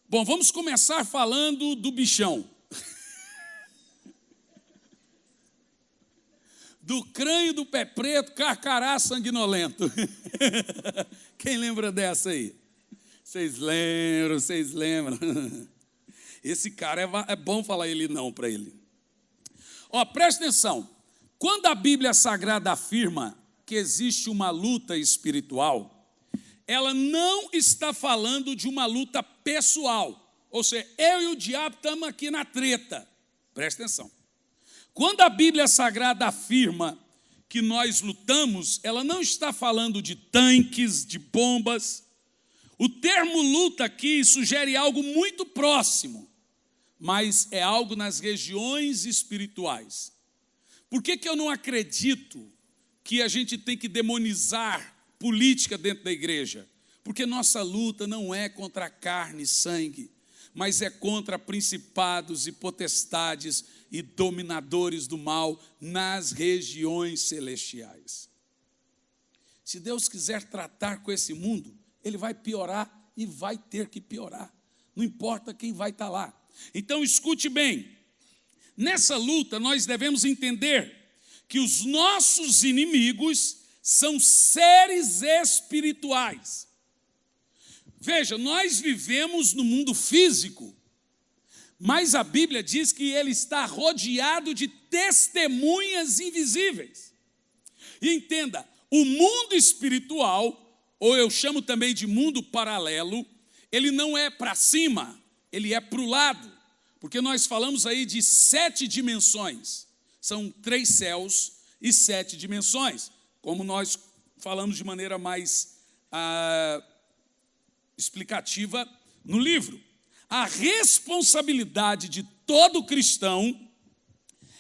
Bom, vamos começar falando do bichão. Do crânio do pé preto, carcará sanguinolento. Quem lembra dessa aí? Vocês lembram. Esse cara é bom falar ele não para ele. Ó, presta atenção. Quando a Bíblia Sagrada afirma que existe uma luta espiritual, ela não está falando de uma luta pessoal. Ou seja, eu e o diabo estamos aqui na treta. Presta atenção. Quando a Bíblia Sagrada afirma que nós lutamos, ela não está falando de tanques, de bombas. O termo luta aqui sugere algo muito próximo, mas é algo nas regiões espirituais. Por que eu não acredito que a gente tem que demonizar política dentro da igreja? Porque nossa luta não é contra carne e sangue, mas é contra principados e potestades e dominadores do mal nas regiões celestiais. Se Deus quiser tratar com esse mundo, ele vai piorar e vai ter que piorar. Não importa quem vai estar lá. Então escute bem, nessa luta nós devemos entender que os nossos inimigos são seres espirituais. Veja, nós vivemos no mundo físico, mas a Bíblia diz que ele está rodeado de testemunhas invisíveis. E entenda, o mundo espiritual, ou eu chamo também de mundo paralelo, ele não é para cima, ele é para o lado, porque nós falamos aí de 7 dimensões, são 3 céus e 7 dimensões, como nós falamos de maneira mais explicativa no livro. A responsabilidade de todo cristão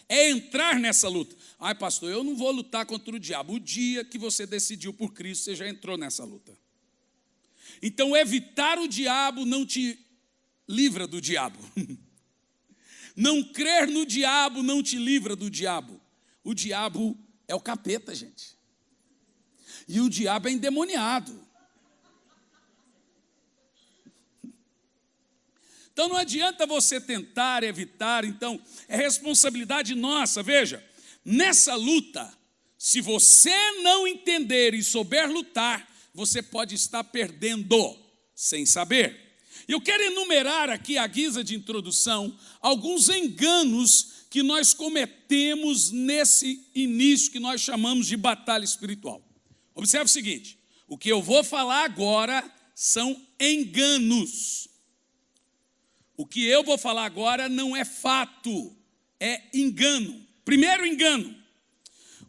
é entrar nessa luta. Ai, pastor, eu não vou lutar contra o diabo. O dia que você decidiu por Cristo, você já entrou nessa luta. Então, evitar o diabo não te livra do diabo. Não crer no diabo não te livra do diabo. O diabo é o capeta, gente. E o diabo é endemoniado. Então não adianta você tentar evitar, então é responsabilidade nossa. Veja, nessa luta, se você não entender e souber lutar, você pode estar perdendo sem saber. Eu quero enumerar aqui, à guisa de introdução, alguns enganos que nós cometemos nesse início que nós chamamos de batalha espiritual. Observe o seguinte, o que eu vou falar agora são enganos. O que eu vou falar agora não é fato, é engano. Primeiro engano,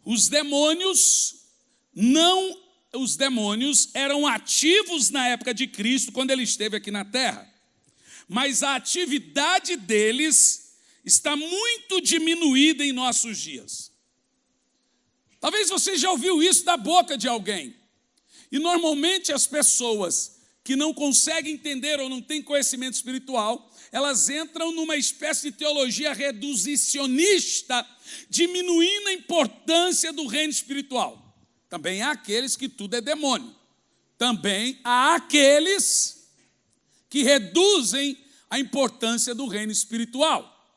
os demônios eram ativos na época de Cristo, quando ele esteve aqui na terra. Mas a atividade deles está muito diminuída em nossos dias. Talvez você já ouviu isso da boca de alguém. E normalmente as pessoas que não conseguem entender ou não têm conhecimento espiritual, elas entram numa espécie de teologia reduzicionista, diminuindo a importância do reino espiritual. Também há aqueles que tudo é demônio. Também há aqueles que reduzem a importância do reino espiritual.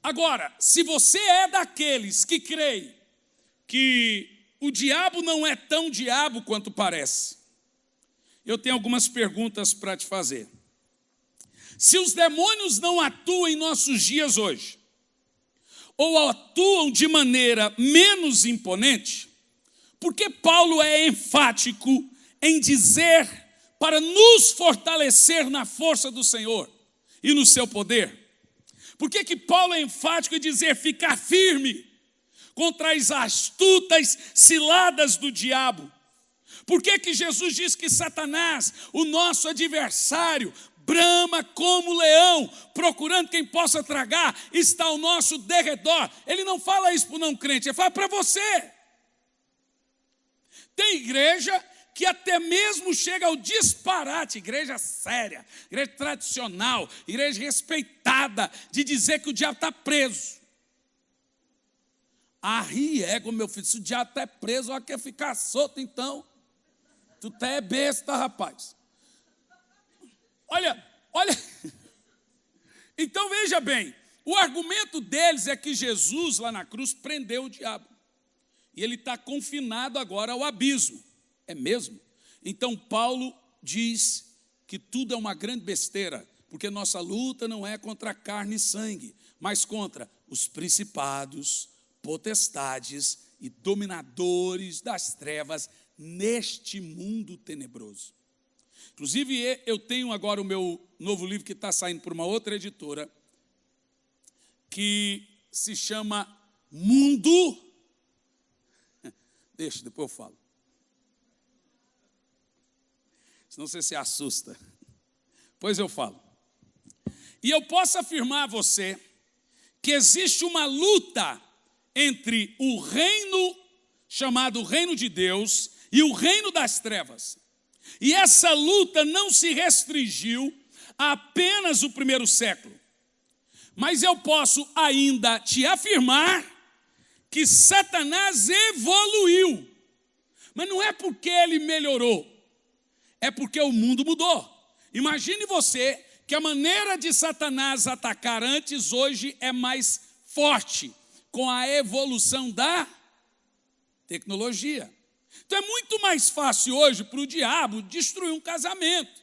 Agora, se você é daqueles que creem que o diabo não é tão diabo quanto parece, eu tenho algumas perguntas para te fazer. Se os demônios não atuam em nossos dias hoje, ou atuam de maneira menos imponente, por que Paulo é enfático em dizer para nos fortalecer na força do Senhor e no seu poder? Por que Paulo é enfático em dizer ficar firme contra as astutas ciladas do diabo? Por que Jesus diz que Satanás, o nosso adversário, brama como leão, procurando quem possa tragar, está ao nosso derredor? Ele não fala isso para o não crente, ele fala para você. Tem igreja que até mesmo chega ao disparate, igreja séria, igreja tradicional, igreja respeitada, de dizer que o diabo está preso. Arriego, meu filho, se o diabo está preso, olha, quer ficar solto então. Tu tá é besta, rapaz. Olha, olha. Então veja bem, o argumento deles é que Jesus lá na cruz prendeu o diabo. E ele está confinado agora ao abismo. É mesmo? Então Paulo diz que tudo é uma grande besteira, porque nossa luta não é contra carne e sangue, mas contra os principados, potestades e dominadores das trevas neste mundo tenebroso. Inclusive, eu tenho agora o meu novo livro que está saindo por uma outra editora, que se chama Mundo. Deixa, depois eu falo. Senão você se assusta. Pois eu falo. E eu posso afirmar a você que existe uma luta entre o reino chamado Reino de Deus e o reino das trevas. E essa luta não se restringiu a apenas o primeiro século. Mas eu posso ainda te afirmar que Satanás evoluiu. Mas não é porque ele melhorou, é porque o mundo mudou. Imagine você que a maneira de Satanás atacar antes, hoje é mais forte, com a evolução da tecnologia. Então é muito mais fácil hoje para o diabo destruir um casamento.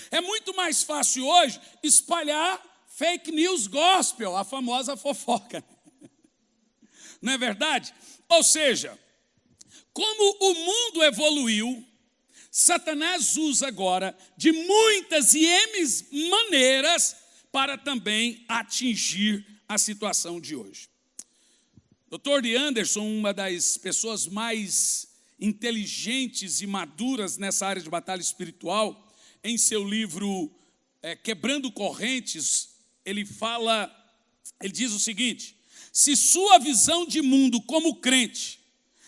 É muito mais fácil hoje espalhar fake news gospel, a famosa fofoca. Não é verdade? Ou seja, como o mundo evoluiu, Satanás usa agora de muitas e N maneiras para também atingir a situação de hoje. Dr. D. Anderson, uma das pessoas mais inteligentes e maduras nessa área de batalha espiritual, em seu livro Quebrando Correntes, ele diz o seguinte: se sua visão de mundo como crente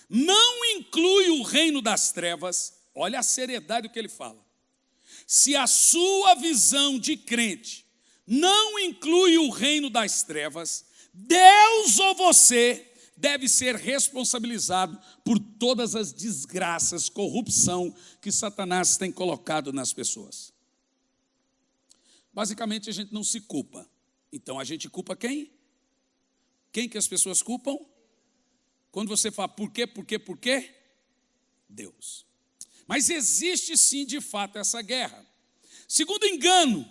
não inclui o reino das trevas, olha a seriedade do que ele fala. Se a sua visão de crente não inclui o reino das trevas, Deus ou você deve ser responsabilizado por todas as desgraças, corrupção que Satanás tem colocado nas pessoas. Basicamente, a gente não se culpa. Então, a gente culpa quem? Quem que as pessoas culpam? Quando você fala por quê? Deus. Mas existe sim, de fato, essa guerra. Segundo engano,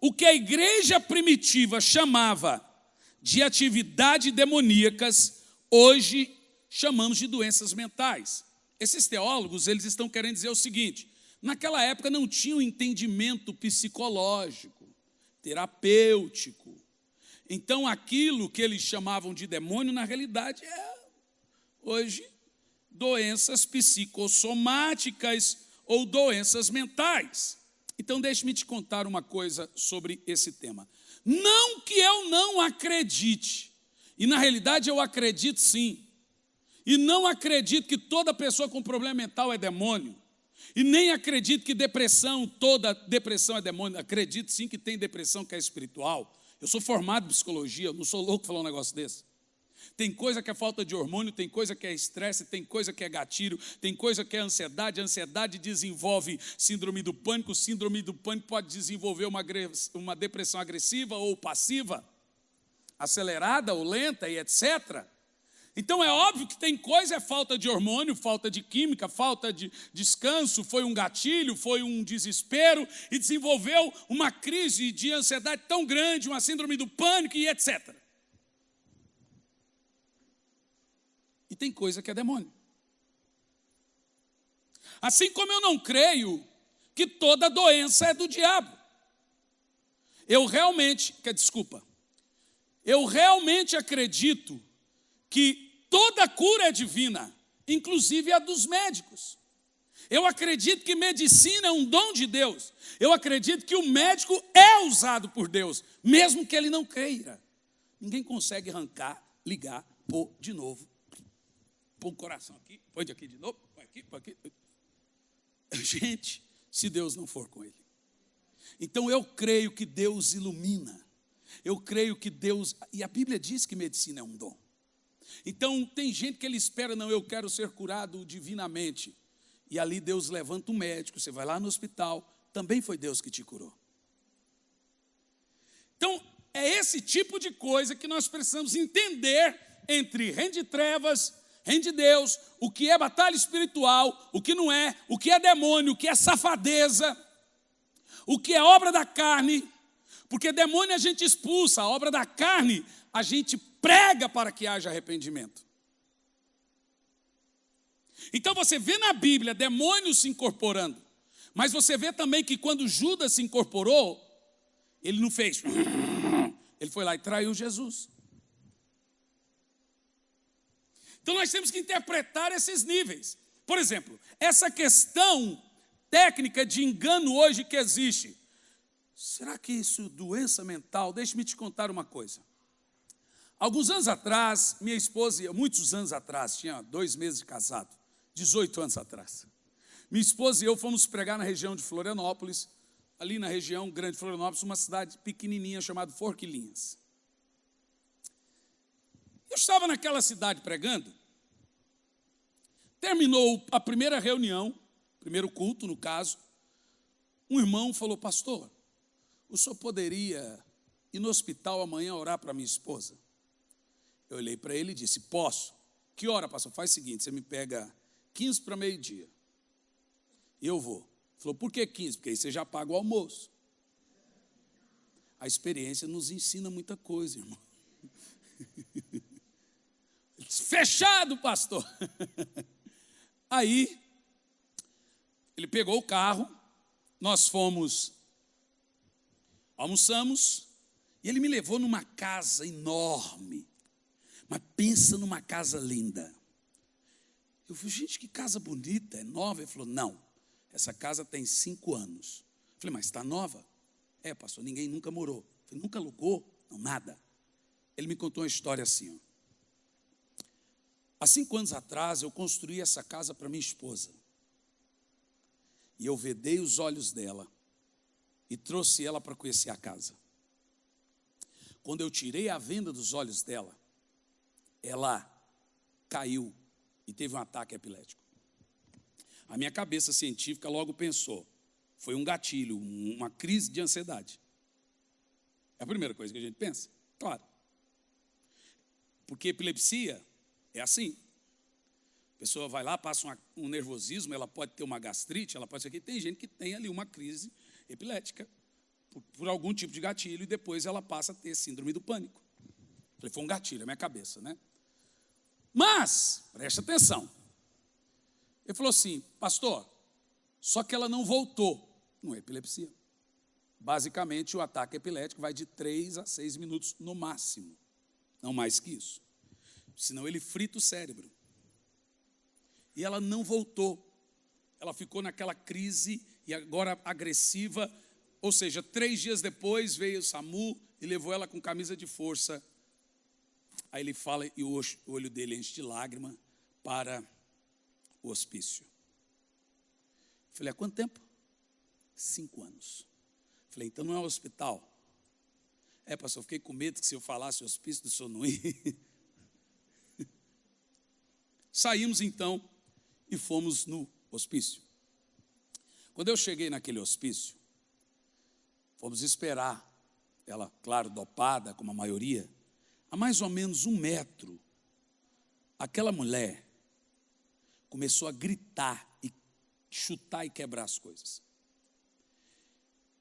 o que a igreja primitiva chamava de atividades demoníacas, hoje chamamos de doenças mentais. Esses teólogos, eles estão querendo dizer o seguinte: naquela época não tinha um entendimento psicológico, terapêutico. Então aquilo que eles chamavam de demônio, na realidade hoje, doenças psicossomáticas ou doenças mentais. Então deixe-me te contar uma coisa sobre esse tema. Não que eu não acredite, e na realidade eu acredito sim, e não acredito que toda pessoa com problema mental é demônio, e nem acredito que toda depressão é demônio. Acredito sim que tem depressão que é espiritual. Eu sou formado em psicologia, eu não sou louco falar um negócio desse. Tem coisa que é falta de hormônio, tem coisa que é estresse, tem coisa que é gatilho, tem coisa que é ansiedade. A ansiedade desenvolve síndrome do pânico pode desenvolver uma depressão agressiva ou passiva, acelerada ou lenta e etc. Então é óbvio que tem coisa, é falta de hormônio, falta de química, falta de descanso, foi um gatilho, foi um desespero e desenvolveu uma crise de ansiedade tão grande, uma síndrome do pânico e etc. E tem coisa que é demônio. Assim como eu não creio que toda doença é do diabo. Eu realmente acredito que toda cura é divina, inclusive a dos médicos. Eu acredito que medicina é um dom de Deus. Eu acredito que o médico é usado por Deus, mesmo que ele não queira. Ninguém consegue arrancar, ligar, pôr de novo. Põe o coração aqui, põe aqui de novo, põe aqui. Gente, se Deus não for com ele. Então eu creio que Deus ilumina. Eu creio que Deus... E a Bíblia diz que medicina é um dom. Então tem gente que ele espera, não, eu quero ser curado divinamente. E ali Deus levanta um médico, você vai lá no hospital, também foi Deus que te curou. Então, é esse tipo de coisa que nós precisamos entender entre reino de trevas, reino de Deus, o que é batalha espiritual, o que não é, o que é demônio, o que é safadeza, o que é obra da carne, porque demônio a gente expulsa, a obra da carne a gente prega para que haja arrependimento. Então você vê na Bíblia demônios se incorporando, mas você vê também que quando Judas se incorporou, ele não fez, ele foi lá e traiu Jesus. Então nós temos que interpretar esses níveis. Por exemplo, essa questão técnica de engano hoje que existe. Será que isso é doença mental? Deixe-me te contar uma coisa. Alguns anos atrás, minha esposa, muitos anos atrás, tinha 2 meses de casado, 18 anos atrás. Minha esposa e eu fomos pregar na região de Florianópolis, ali na região grande de Florianópolis, uma cidade pequenininha chamada Forquilinhas. Eu estava naquela cidade pregando, terminou a primeira reunião, primeiro culto no caso, um irmão falou, pastor, o senhor poderia ir no hospital amanhã orar para minha esposa? Eu olhei para ele e disse, posso. Que hora, pastor? Faz o seguinte, você me pega 15 para meio-dia. E eu vou. Falou, por que 15? Porque aí você já paga o almoço. A experiência nos ensina muita coisa, irmão. Fechado, pastor. Aí, ele pegou o carro, nós fomos, almoçamos, e ele me levou numa casa enorme. Mas pensa numa casa linda. Eu falei, gente, que casa bonita, é nova? Ele falou, não, essa casa tem 5 anos. Eu falei, mas está nova? É, pastor, ninguém nunca morou. Eu falei, nunca alugou? Não, nada. Ele me contou uma história assim, ó. Há 5 anos atrás, eu construí essa casa para minha esposa. E eu vedei os olhos dela e trouxe ela para conhecer a casa. Quando eu tirei a venda dos olhos dela, ela caiu e teve um ataque epilético. A minha cabeça científica logo pensou, foi um gatilho, uma crise de ansiedade. É a primeira coisa que a gente pensa, claro. Porque epilepsia é assim. A pessoa vai lá, passa um nervosismo, ela pode ter uma gastrite, ela pode ser que tem gente que tem ali uma crise epilética por algum tipo de gatilho e depois ela passa a ter síndrome do pânico. Falei, foi um gatilho, é minha cabeça, né? Mas, preste atenção. Ele falou assim, pastor, só que ela não voltou. Não é epilepsia. Basicamente, o ataque epilético vai de 3 a 6 minutos no máximo. Não mais que isso. Senão ele frita o cérebro. E ela não voltou. Ela ficou naquela crise e agora agressiva. Ou seja, 3 dias depois veio o SAMU e levou ela com camisa de força. Aí ele fala e o olho dele enche de lágrima para o hospício. Falei, há quanto tempo? 5 anos. Falei, então não é um hospital? É, pastor, fiquei com medo que se eu falasse hospício, do senhor não ir. Saímos então e fomos no hospício. Quando eu cheguei naquele hospício, fomos esperar ela, claro, dopada, como a maioria, a mais ou menos 1 metro. Aquela mulher começou a gritar e chutar e quebrar as coisas.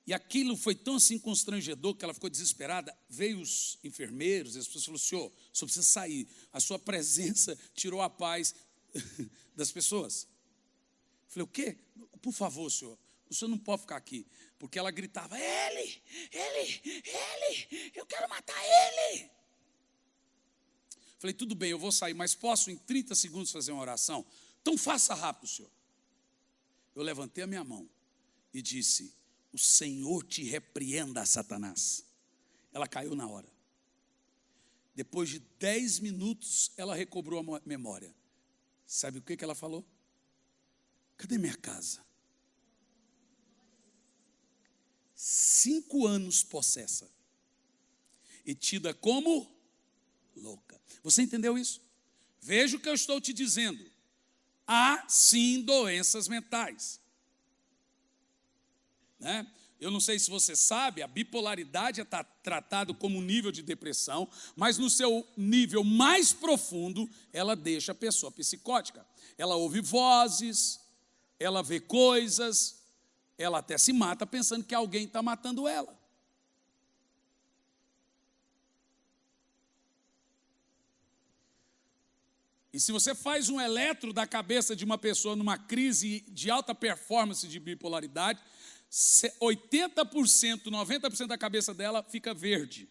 E aquilo foi tão assim constrangedor que ela ficou desesperada. Veio os enfermeiros, as pessoas falaram, senhor precisa sair. A sua presença tirou a paz das pessoas. Eu falei, o quê? Por favor, senhor, o senhor não pode ficar aqui. Porque ela gritava, ele, eu quero matar ele. Falei, tudo bem, eu vou sair, mas posso em 30 segundos fazer uma oração? Então faça rápido, senhor. Eu levantei a minha mão e disse, o Senhor te repreenda, Satanás. Ela caiu na hora. Depois de 10 minutos, ela recobrou a memória. Sabe o que ela falou? Cadê minha casa? 5 anos possessa. E tida como louca. Você entendeu isso? Veja o que eu estou te dizendo. Há sim doenças mentais. Né? eu não sei se você sabe, a bipolaridade é tratada como um nível de depressão, mas no seu nível mais profundo, ela deixa a pessoa psicótica. Ela ouve vozes, ela vê coisas, ela até se mata pensando que alguém está matando ela. E se você faz um eletro da cabeça de uma pessoa numa crise de alta performance de bipolaridade, 80%, 90% da cabeça dela fica verde.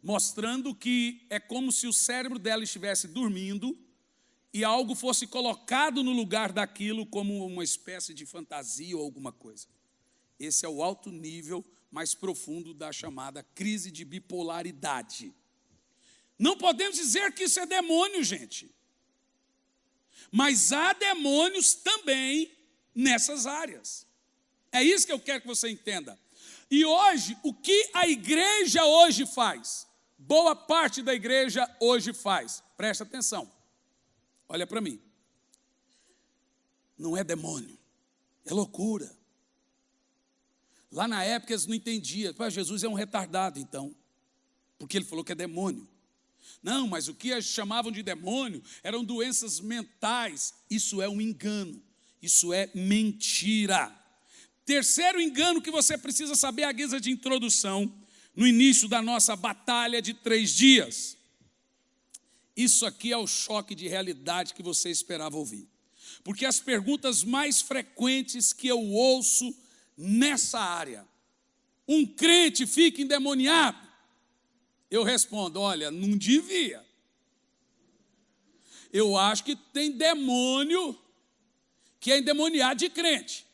Mostrando que é como se o cérebro dela estivesse dormindo e algo fosse colocado no lugar daquilo como uma espécie de fantasia ou alguma coisa. Esse é o alto nível mais profundo da chamada crise de bipolaridade. Não podemos dizer que isso é demônio, gente. Mas há demônios também nessas áreas. É isso que eu quero que você entenda. E hoje, o que a igreja hoje faz? Boa parte da igreja hoje faz. Presta atenção. Olha para mim. Não é demônio. É loucura. Lá na época eles não entendiam. Jesus é um retardado, então. Porque ele falou que é demônio. Não, mas o que eles chamavam de demônio eram doenças mentais. Isso é um engano. Isso é mentira. Terceiro engano que você precisa saber à guisa de introdução, no início da nossa batalha de 3 dias. Isso aqui é o choque de realidade que você esperava ouvir. Porque as perguntas mais frequentes que eu ouço nessa área, um crente fica endemoniado? Eu respondo, olha, não devia. Eu acho que tem demônio que é endemoniado de crente.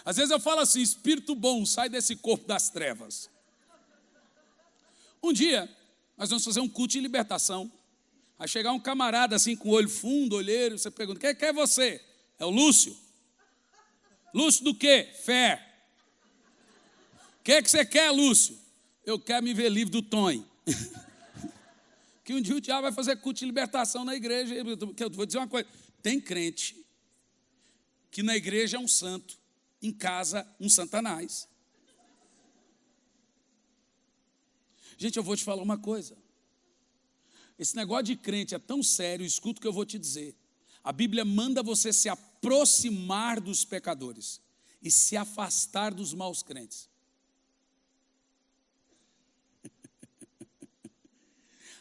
Às vezes eu falo assim, espírito bom, sai desse corpo das trevas. Um dia, nós vamos fazer um culto de libertação. Aí chegar um camarada assim, com o olho fundo, olheiro, você pergunta, quem é você? É o Lúcio. Lúcio do quê? Fé. O que você quer, Lúcio? Eu quero me ver livre do Tonho. Que um dia o diabo vai fazer culto de libertação na igreja. Eu vou dizer uma coisa, tem crente que na igreja é um santo, em casa um satanás. Gente, eu vou te falar uma coisa. Esse negócio de crente é tão sério, escuta o que eu vou te dizer. A Bíblia manda você se aproximar dos pecadores e se afastar dos maus crentes.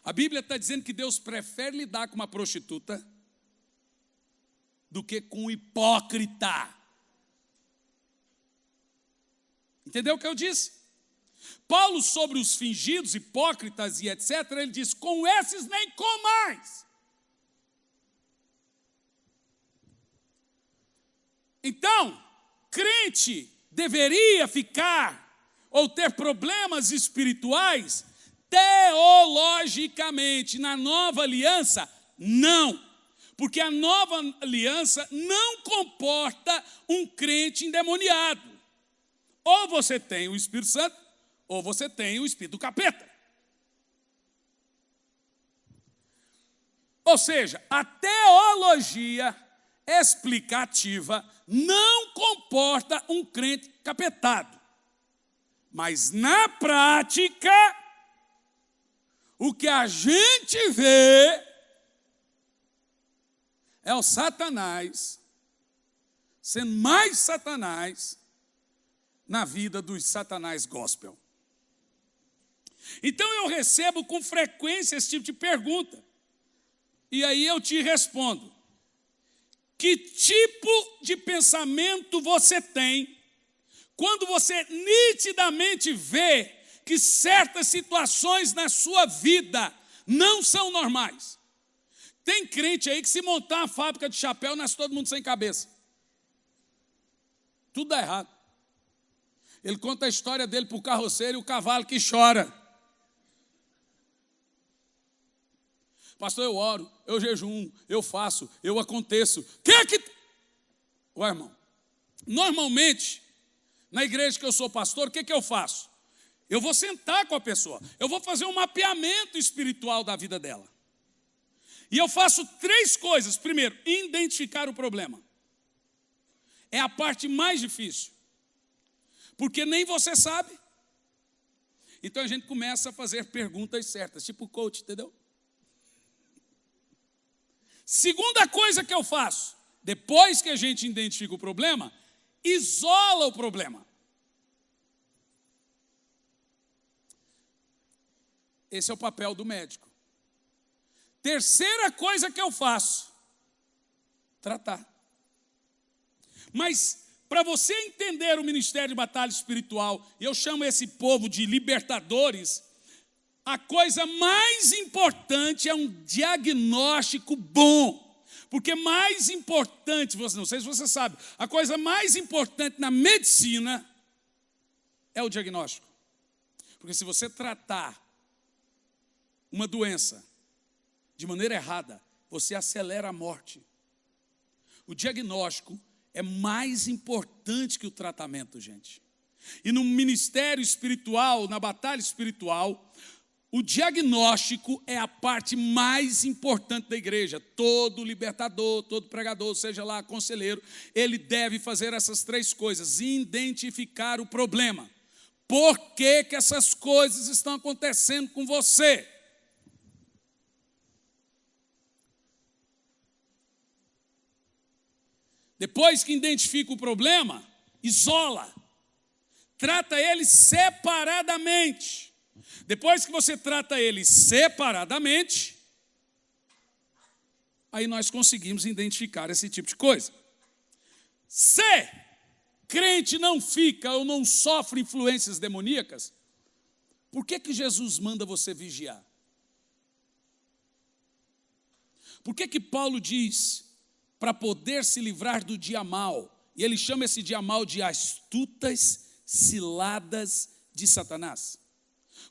A Bíblia está dizendo que Deus prefere lidar com uma prostituta do que com um hipócrita. Entendeu o que eu disse? Paulo, sobre os fingidos, hipócritas e etc., ele diz, com esses nem comais. Então, crente deveria ficar ou ter problemas espirituais? Teologicamente, na nova aliança, não. Porque a nova aliança não comporta um crente endemoniado. Ou você tem o Espírito Santo, ou você tem o espírito do capeta. Ou seja, a teologia explicativa não comporta um crente capetado. Mas na prática, o que a gente vê é o Satanás sendo mais Satanás na vida dos Satanás gospel. Então eu recebo com frequência esse tipo de pergunta. E aí eu te respondo. Que tipo de pensamento você tem quando você nitidamente vê que certas situações na sua vida não são normais? Tem crente aí que se montar uma fábrica de chapéu, nasce todo mundo sem cabeça. Tudo dá errado. Ele conta a história dele para o carroceiro e o cavalo que chora. Pastor, eu oro, eu jejum, eu faço, eu aconteço. Quem é que... Ué, irmão, normalmente, na igreja que eu sou pastor, o que eu faço? Eu vou sentar com a pessoa, eu vou fazer um mapeamento espiritual da vida dela. E eu faço 3 coisas. Primeiro, identificar o problema. é a parte mais difícil, porque nem você sabe. Então a gente começa a fazer perguntas certas, tipo coach, entendeu? Segunda coisa que eu faço, depois que a gente identifica o problema, isola o problema. Esse é o papel do médico. Terceira coisa que eu faço, tratar. Mas para você entender o ministério de batalha espiritual, e eu chamo esse povo de libertadores, a coisa mais importante é um diagnóstico bom. Porque mais importante, não sei se você sabe, a coisa mais importante na medicina é o diagnóstico. Porque se você tratar uma doença de maneira errada, você acelera a morte. O diagnóstico é mais importante que o tratamento, gente. E no ministério espiritual, na batalha espiritual, o diagnóstico é a parte mais importante da igreja. Todo libertador, todo pregador, seja lá conselheiro, ele deve fazer essas três coisas: identificar o problema. Por que que essas coisas estão acontecendo com você? Depois que identifica o problema, isola. Trata ele separadamente. Depois que você trata ele separadamente, aí nós conseguimos identificar esse tipo de coisa. Se crente não fica ou não sofre influências demoníacas, por que que Jesus manda você vigiar? Por que que Paulo diz para poder se livrar do dia mal, e ele chama esse dia mal de astutas ciladas de Satanás?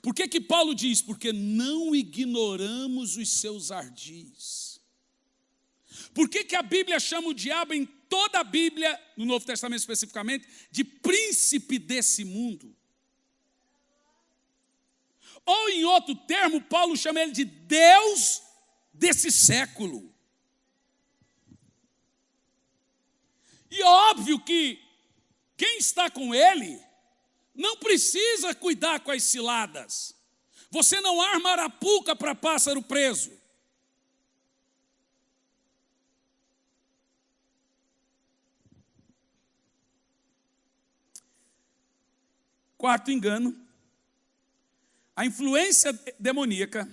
Por que que Paulo diz? Porque não ignoramos os seus ardis. Por que que a Bíblia chama o diabo, em toda a Bíblia, no Novo Testamento especificamente, de príncipe desse mundo? Ou em outro termo, Paulo chama ele de Deus desse século. E óbvio que quem está com ele não precisa cuidar com as ciladas. Você não arma arapuca para pássaro preso. Quarto engano: a influência demoníaca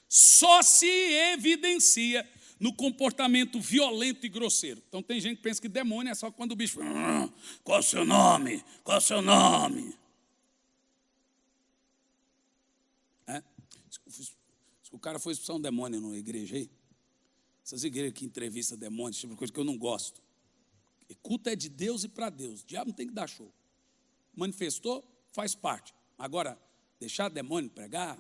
só se evidencia no comportamento violento e grosseiro. Então tem gente que pensa que demônio é só quando o bicho fala: qual é o seu nome? Qual é o seu nome? Se o cara foi expulsar um demônio numa igreja aí, essas igrejas que entrevistam demônios, tipo de coisa que eu não gosto. E culto é de Deus e para Deus. O diabo não tem que dar show. Manifestou, faz parte. Agora, deixar demônio pregar.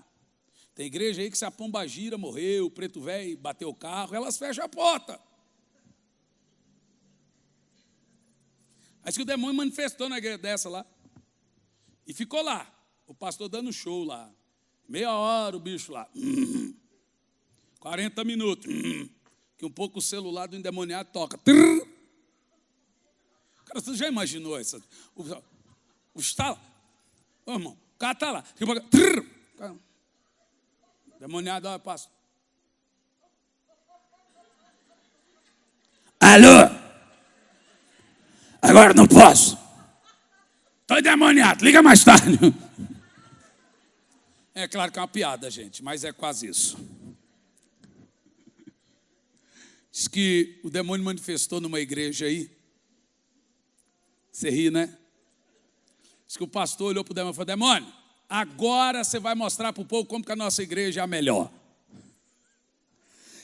Tem igreja aí que se a pombagira morreu, o preto velho bateu o carro, elas fecham a porta. Aí que o demônio manifestou na igreja dessa lá. E ficou lá, o pastor dando show lá. Meia hora o bicho lá. 40 minutos. Que um pouco o celular do endemoniado toca. Cara, você já imaginou isso? O estalo. Ô, irmão, o cara está lá. Demoniado, olha, pastor. Alô? Agora não posso. Estou endemoniado, liga mais tarde. É claro que é uma piada, gente, mas é quase isso. Diz que o demônio manifestou numa igreja aí. Você ri, né? Diz que o pastor olhou para o demônio e falou: demônio, agora você vai mostrar para o povo como que a nossa igreja é a melhor.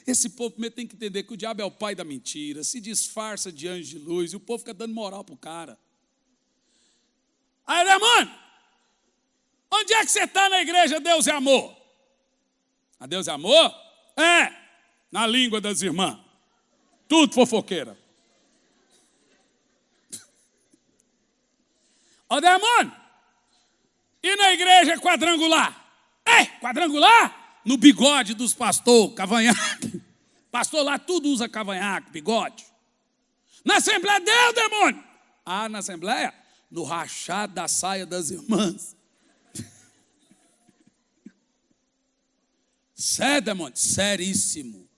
Esse povo primeiro tem que entender que o diabo é o pai da mentira, se disfarça de anjo de luz, e o povo fica dando moral para o cara. Aí, demônio, onde é que você está na igreja Deus é Amor? A Deus é Amor? É, na língua das irmãs. Tudo fofoqueira. Ó, demônio, e na igreja quadrangular? É, quadrangular? No bigode dos pastores, cavanhaque. Pastor lá tudo usa cavanhaque, bigode. Na Assembleia de Deus, demônio, na Assembleia? No rachado da saia das irmãs. Sério, demônio? Seríssimo.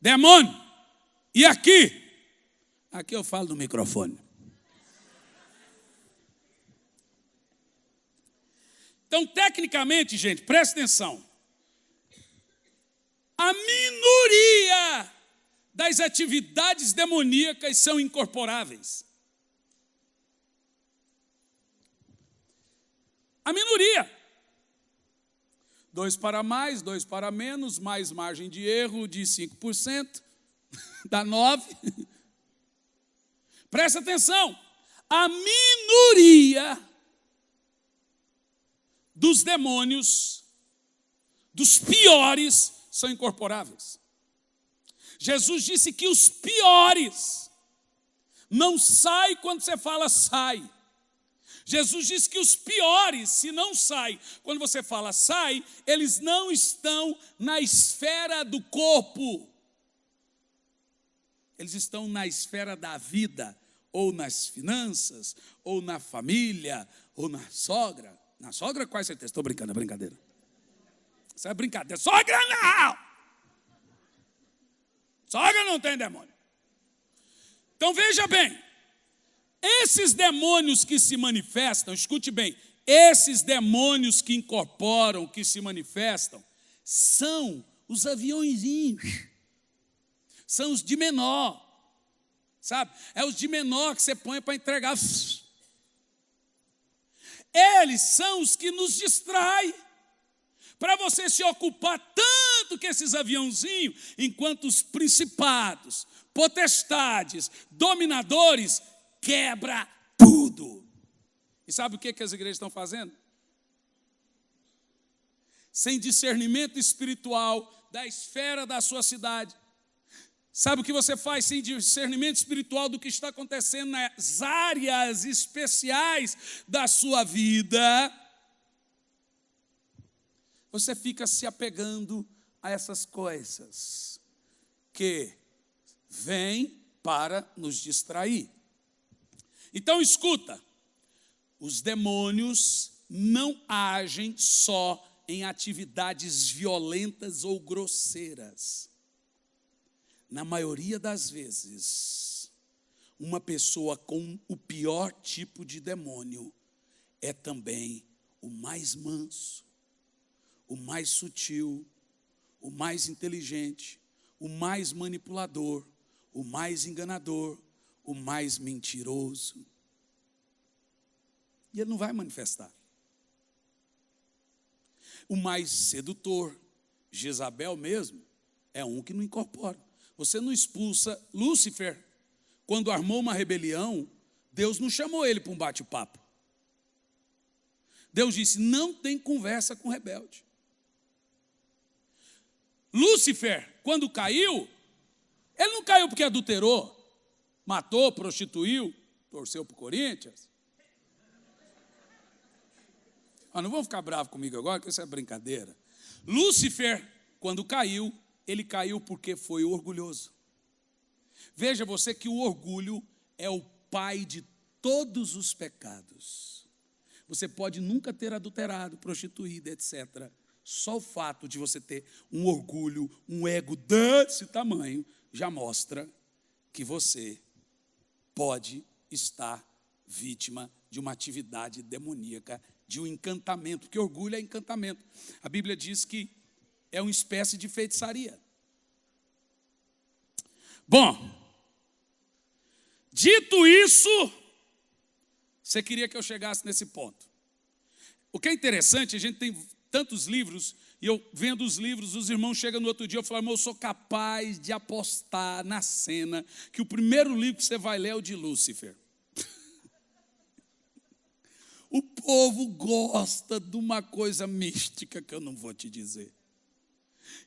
Demônio, e aqui? Aqui eu falo no microfone. Então, tecnicamente, gente, presta atenção. A minoria das atividades demoníacas são incorporáveis. A minoria. 2 para mais, 2 para menos, mais margem de erro de 5%, dá 9%. Presta atenção. A minoria dos demônios, dos piores, são incorporáveis. Jesus disse que os piores não saem quando você fala sai. Jesus disse que os piores, se não saem quando você fala sai, eles não estão na esfera do corpo. Eles estão na esfera da vida, ou nas finanças, ou na família, ou na sogra. Na sogra, quase certeza. Estou brincando, é brincadeira. Isso é brincadeira. Sogra não! Sogra não tem demônio. Então veja bem, esses demônios que se manifestam, escute bem, esses demônios que incorporam, que se manifestam, são os aviãozinhos, são os de menor, sabe? É os de menor que você põe para entregar. Eles são os que nos distraem, para você se ocupar tanto com esses aviãozinhos, enquanto os principados, potestades, dominadores, quebra tudo. E sabe o que as igrejas estão fazendo? Sem discernimento espiritual da esfera da sua cidade. Sabe o que você faz sem discernimento espiritual do que está acontecendo nas áreas especiais da sua vida? Você fica se apegando a essas coisas que vêm para nos distrair. Então escuta, os demônios não agem só em atividades violentas ou grosseiras. Na maioria das vezes, uma pessoa com o pior tipo de demônio é também o mais manso, o mais sutil, o mais inteligente, o mais manipulador, o mais enganador, o mais mentiroso. E ele não vai manifestar. O mais sedutor, Jezabel mesmo, é um que não incorpora. Você não expulsa Lúcifer. Quando armou uma rebelião, Deus não chamou ele para um bate-papo. Deus disse, não tem conversa com rebelde. Lúcifer, quando caiu, ele não caiu porque adulterou, matou, prostituiu, torceu para o Corinthians. Não vão ficar bravos comigo agora, que isso é brincadeira. Lúcifer, quando caiu, ele caiu porque foi orgulhoso. Veja você que o orgulho é o pai de todos os pecados. Você pode nunca ter adulterado, prostituído, etc. Só o fato de você ter um orgulho, um ego desse tamanho, já mostra que você pode estar vítima de uma atividade demoníaca, de um encantamento, porque orgulho é encantamento. A Bíblia diz que é uma espécie de feitiçaria. Bom, dito isso, você queria que eu chegasse nesse ponto. O que é interessante, a gente tem tantos livros, e eu vendo os livros, os irmãos chegam no outro dia, eu falo, irmão, eu sou capaz de apostar na cena, que o primeiro livro que você vai ler é o de Lúcifer. O povo gosta de uma coisa mística que eu não vou te dizer.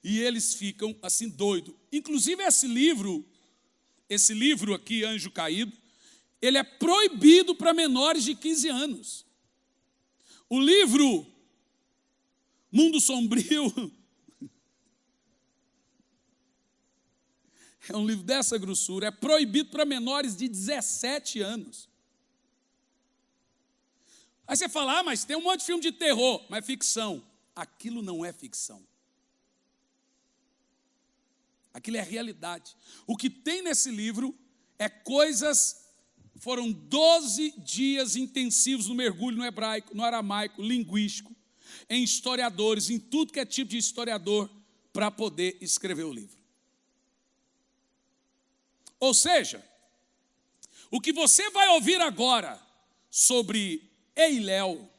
E eles ficam assim doidos. Inclusive esse livro aqui, Anjo Caído, ele é proibido para menores de 15 anos. O livro Mundo Sombrio é um livro dessa grossura, é proibido para menores de 17 anos. Aí você fala, mas tem um monte de filme de terror, mas é ficção. Aquilo não é ficção. Aquilo é realidade. O que tem nesse livro é coisas. Foram 12 dias intensivos no mergulho no hebraico, no aramaico, linguístico, em historiadores, em tudo que é tipo de historiador, para poder escrever o livro. Ou seja, o que você vai ouvir agora sobre Eiléu,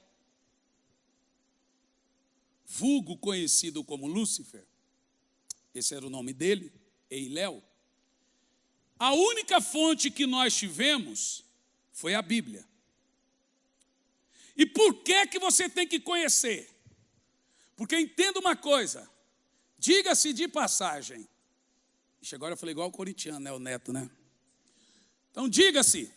vulgo conhecido como Lúcifer, esse era o nome dele, Eiléu, a única fonte que nós tivemos foi a Bíblia. E por que você tem que conhecer? Porque entenda uma coisa, diga-se de passagem. Ixi, agora eu falei igual o corintiano, né, o Neto, né? Então diga-se.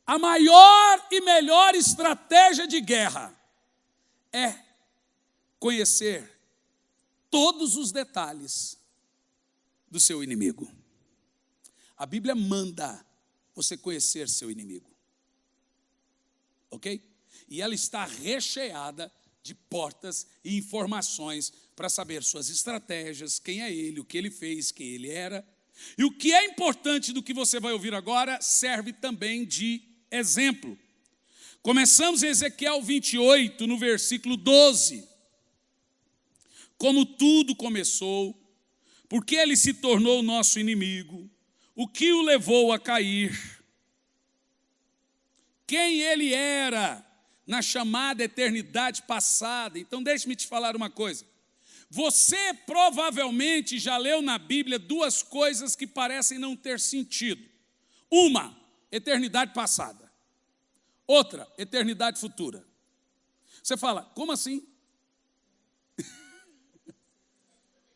A maior e melhor estratégia de guerra é conhecer todos os detalhes do seu inimigo. A Bíblia manda você conhecer seu inimigo. Ok? E ela está recheada de portas e informações para saber suas estratégias, quem é ele, o que ele fez, quem ele era. E o que é importante do que você vai ouvir agora serve também de exemplo. Começamos em Ezequiel 28, no versículo 12. Como tudo começou, porque ele se tornou nosso inimigo, o que o levou a cair, quem ele era na chamada eternidade passada. Então deixe-me te falar uma coisa, você provavelmente já leu na Bíblia duas coisas que parecem não ter sentido. Uma, eternidade passada. Outra, eternidade futura. Você fala, como assim?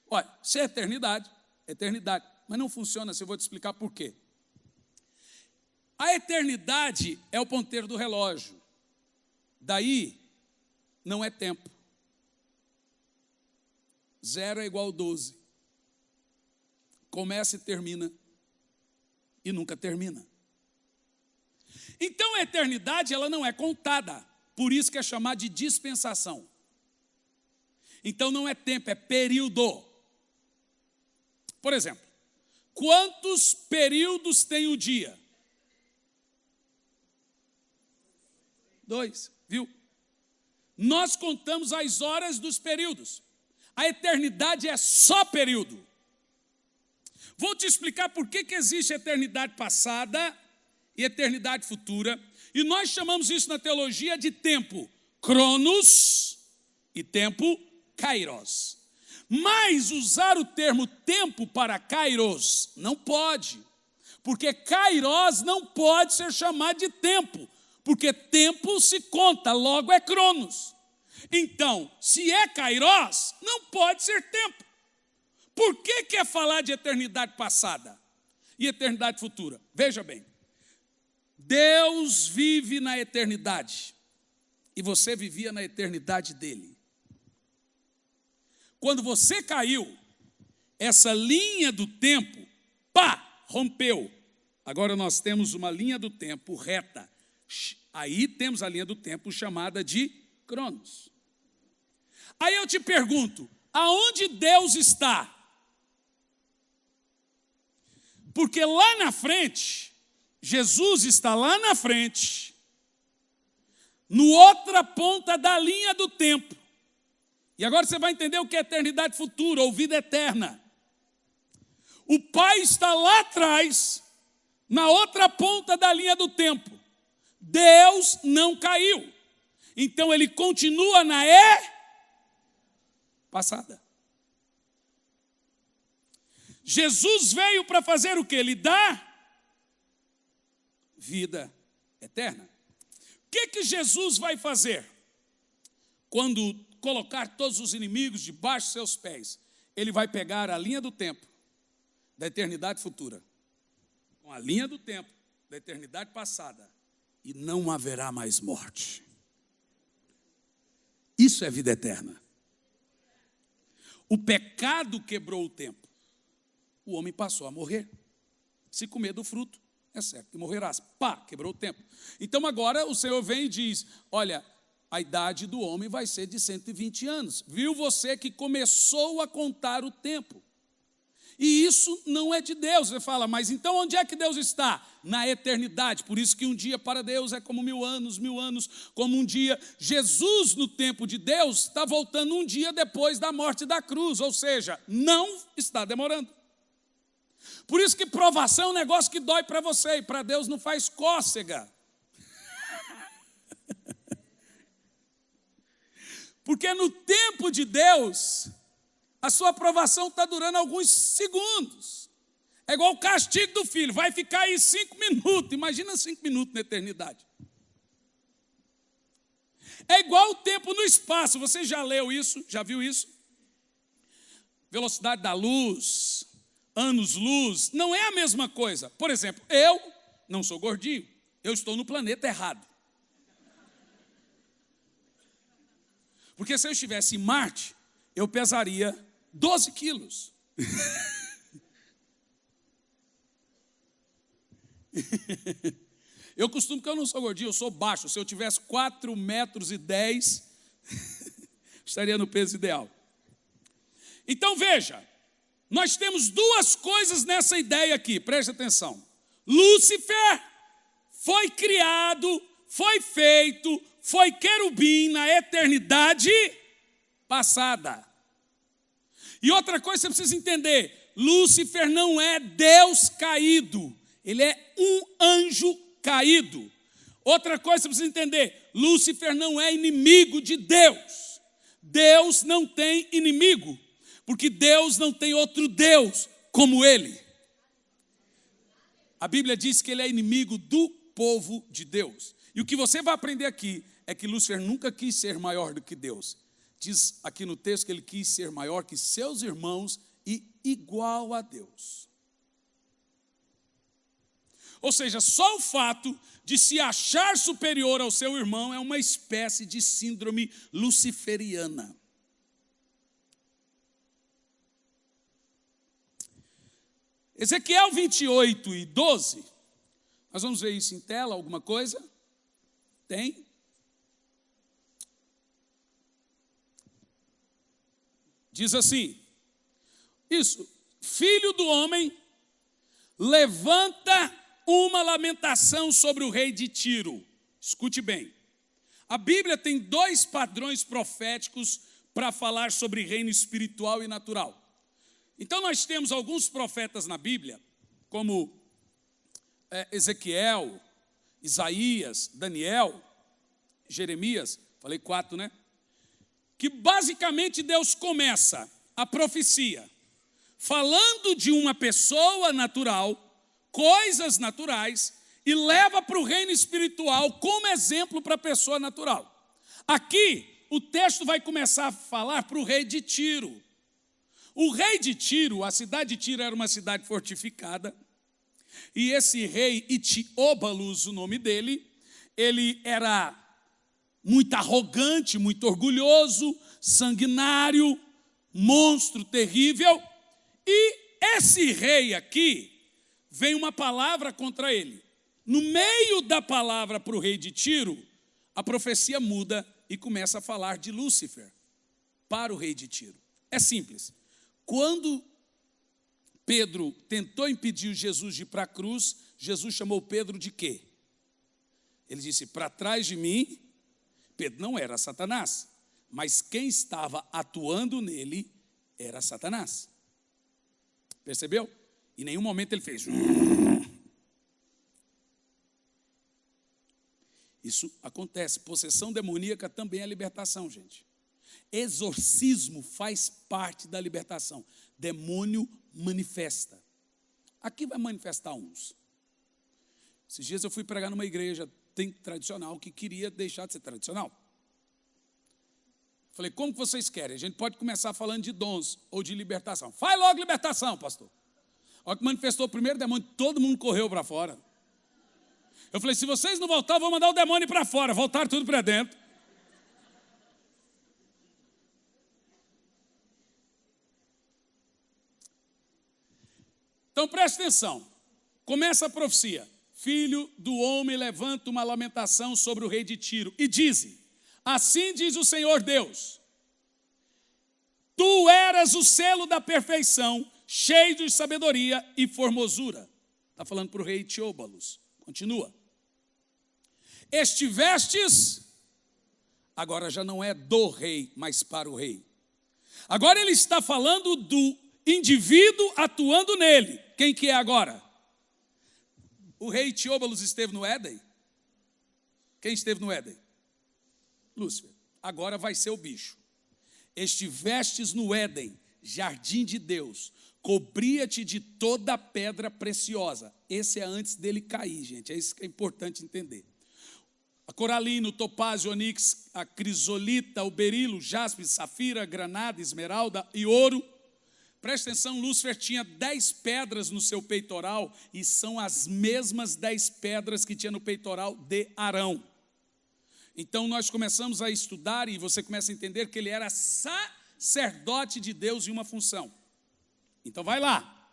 Olha, se é eternidade, eternidade. Mas não funciona assim, eu vou te explicar por quê. A eternidade é o ponteiro do relógio. Daí, não é tempo. 0 é igual a 12. Começa e termina. E nunca termina. Então, a eternidade, ela não é contada. Por isso que é chamada de dispensação. Então, não é tempo, é período. Por exemplo, quantos períodos tem o dia? 2, viu? Nós contamos as horas dos períodos. A eternidade é só período. Vou te explicar por que existe eternidade passada e eternidade futura. E nós chamamos isso na teologia de tempo cronos e tempo kairos. Mas usar o termo tempo para kairos não pode, porque kairos não pode ser chamado de tempo, porque tempo se conta, logo é cronos. Então, se é kairos, não pode ser tempo. Por que é falar de eternidade passada e eternidade futura? Veja bem, Deus vive na eternidade e você vivia na eternidade dele. Quando você caiu, essa linha do tempo, rompeu. Agora nós temos uma linha do tempo reta. Aí temos a linha do tempo chamada de cronos. Aí eu te pergunto, aonde Deus está? Porque lá na frente, Jesus está lá na frente, no outra ponta da linha do tempo. E agora você vai entender o que é eternidade futura, ou vida eterna. O Pai está lá atrás, na outra ponta da linha do tempo. Deus não caiu. Então ele continua na passada. Jesus veio para fazer o que? Ele dá vida eterna. O que Jesus vai fazer quando colocar todos os inimigos debaixo de seus pés? Ele vai pegar a linha do tempo da eternidade futura com a linha do tempo da eternidade passada e não haverá mais morte. Isso é vida eterna. O pecado quebrou o tempo. O homem passou a morrer se comer do fruto. é certo que morrerás. Pá, quebrou o tempo. Então agora o Senhor vem e diz, olha, a idade do homem vai ser de 120 anos. Viu você que começou a contar o tempo. E isso não é de Deus. Você fala, mas então onde é que Deus está? Na eternidade. Por isso que um dia para Deus é como 1000 anos como um dia. Jesus, no tempo de Deus, está voltando um dia depois da morte da cruz. Ou seja, não está demorando. Por isso que provação é um negócio que dói para você. E para Deus não faz cócega. Porque no tempo de Deus, a sua aprovação está durando alguns segundos. É igual o castigo do filho, vai ficar aí 5 minutos. Imagina 5 minutos na eternidade. É igual o tempo no espaço. Você já leu isso? Já viu isso? Velocidade da luz, anos-luz, não é a mesma coisa. Por exemplo, eu não sou gordinho, eu estou no planeta errado. Porque se eu estivesse em Marte, eu pesaria 12 quilos. Eu costumo que eu não sou gordinho, eu sou baixo. Se eu tivesse 4,10 metros, estaria no peso ideal. Então veja, nós temos duas coisas nessa ideia aqui, preste atenção. Lúcifer foi criado, foi feito, foi querubim na eternidade passada. E outra coisa que você precisa entender, Lúcifer não é Deus caído, ele é um anjo caído. Outra coisa que você precisa entender, Lúcifer não é inimigo de Deus. Deus não tem inimigo, porque Deus não tem outro Deus como ele. A Bíblia diz que ele é inimigo do povo de Deus. E o que você vai aprender aqui é que Lúcifer nunca quis ser maior do que Deus. Diz aqui no texto que ele quis ser maior que seus irmãos e igual a Deus. Ou seja, só o fato de se achar superior ao seu irmão é uma espécie de síndrome luciferiana. Ezequiel 28 e 12, nós vamos ver isso em tela, alguma coisa? Tem? Diz assim, isso, filho do homem, levanta uma lamentação sobre o rei de Tiro. Escute bem, a Bíblia tem 2 padrões proféticos para falar sobre reino espiritual e natural. Então nós temos alguns profetas na Bíblia, como Ezequiel, Isaías, Daniel, Jeremias, falei 4, né? Que basicamente Deus começa a profecia falando de uma pessoa natural, coisas naturais, e leva para o reino espiritual como exemplo para a pessoa natural. Aqui, o texto vai começar a falar para o rei de Tiro. O rei de Tiro, a cidade de Tiro era uma cidade fortificada, e esse rei, Itióbalos, o nome dele, ele era muito arrogante, muito orgulhoso, sanguinário, monstro terrível, e esse rei aqui, vem uma palavra contra ele. No meio da palavra para o rei de Tiro, a profecia muda e começa a falar de Lúcifer para o rei de Tiro. É simples. Quando Pedro tentou impedir Jesus de ir para a cruz, Jesus chamou Pedro de quê? Ele disse, para trás de mim. Pedro não era Satanás, mas quem estava atuando nele era Satanás. Percebeu? Em nenhum momento ele fez. Isso acontece. Possessão demoníaca também é libertação, gente. Exorcismo faz parte da libertação. Demônio manifesta. Aqui vai manifestar uns. Esses dias eu fui pregar numa igreja tradicional que queria deixar de ser tradicional. Falei, como que vocês querem? A gente pode começar falando de dons ou de libertação. Faz logo libertação, pastor. A hora que manifestou o primeiro demônio, todo mundo correu para fora. Eu falei, se vocês não voltarem, eu vou mandar o demônio para fora. Voltaram tudo para dentro. Então preste atenção. Começa a profecia. filho do homem, levanta uma lamentação sobre o rei de Tiro e diz: assim diz o Senhor Deus, tu eras o selo da perfeição, cheio de sabedoria e formosura. Está falando para o rei Teóbalos. Continua. Estivestes, agora já não é do rei, mas para o rei. Agora ele está falando do indivíduo atuando nele. Quem que é agora? O rei Teóbalos esteve no Éden? Quem esteve no Éden? Lúcifer. Agora vai ser o bicho. Estivestes no Éden, jardim de Deus, cobria-te de toda pedra preciosa. Esse é antes dele cair, gente. É isso que é importante entender. A coralina, o topázio, o onix, a crisolita, o berilo, jaspe, safira, granada, esmeralda e ouro. Presta atenção, Lúcifer tinha 10 pedras no seu peitoral e são as mesmas 10 pedras que tinha no peitoral de Arão. Então nós começamos a estudar e você começa a entender que ele era sacerdote de Deus em uma função. Então vai lá.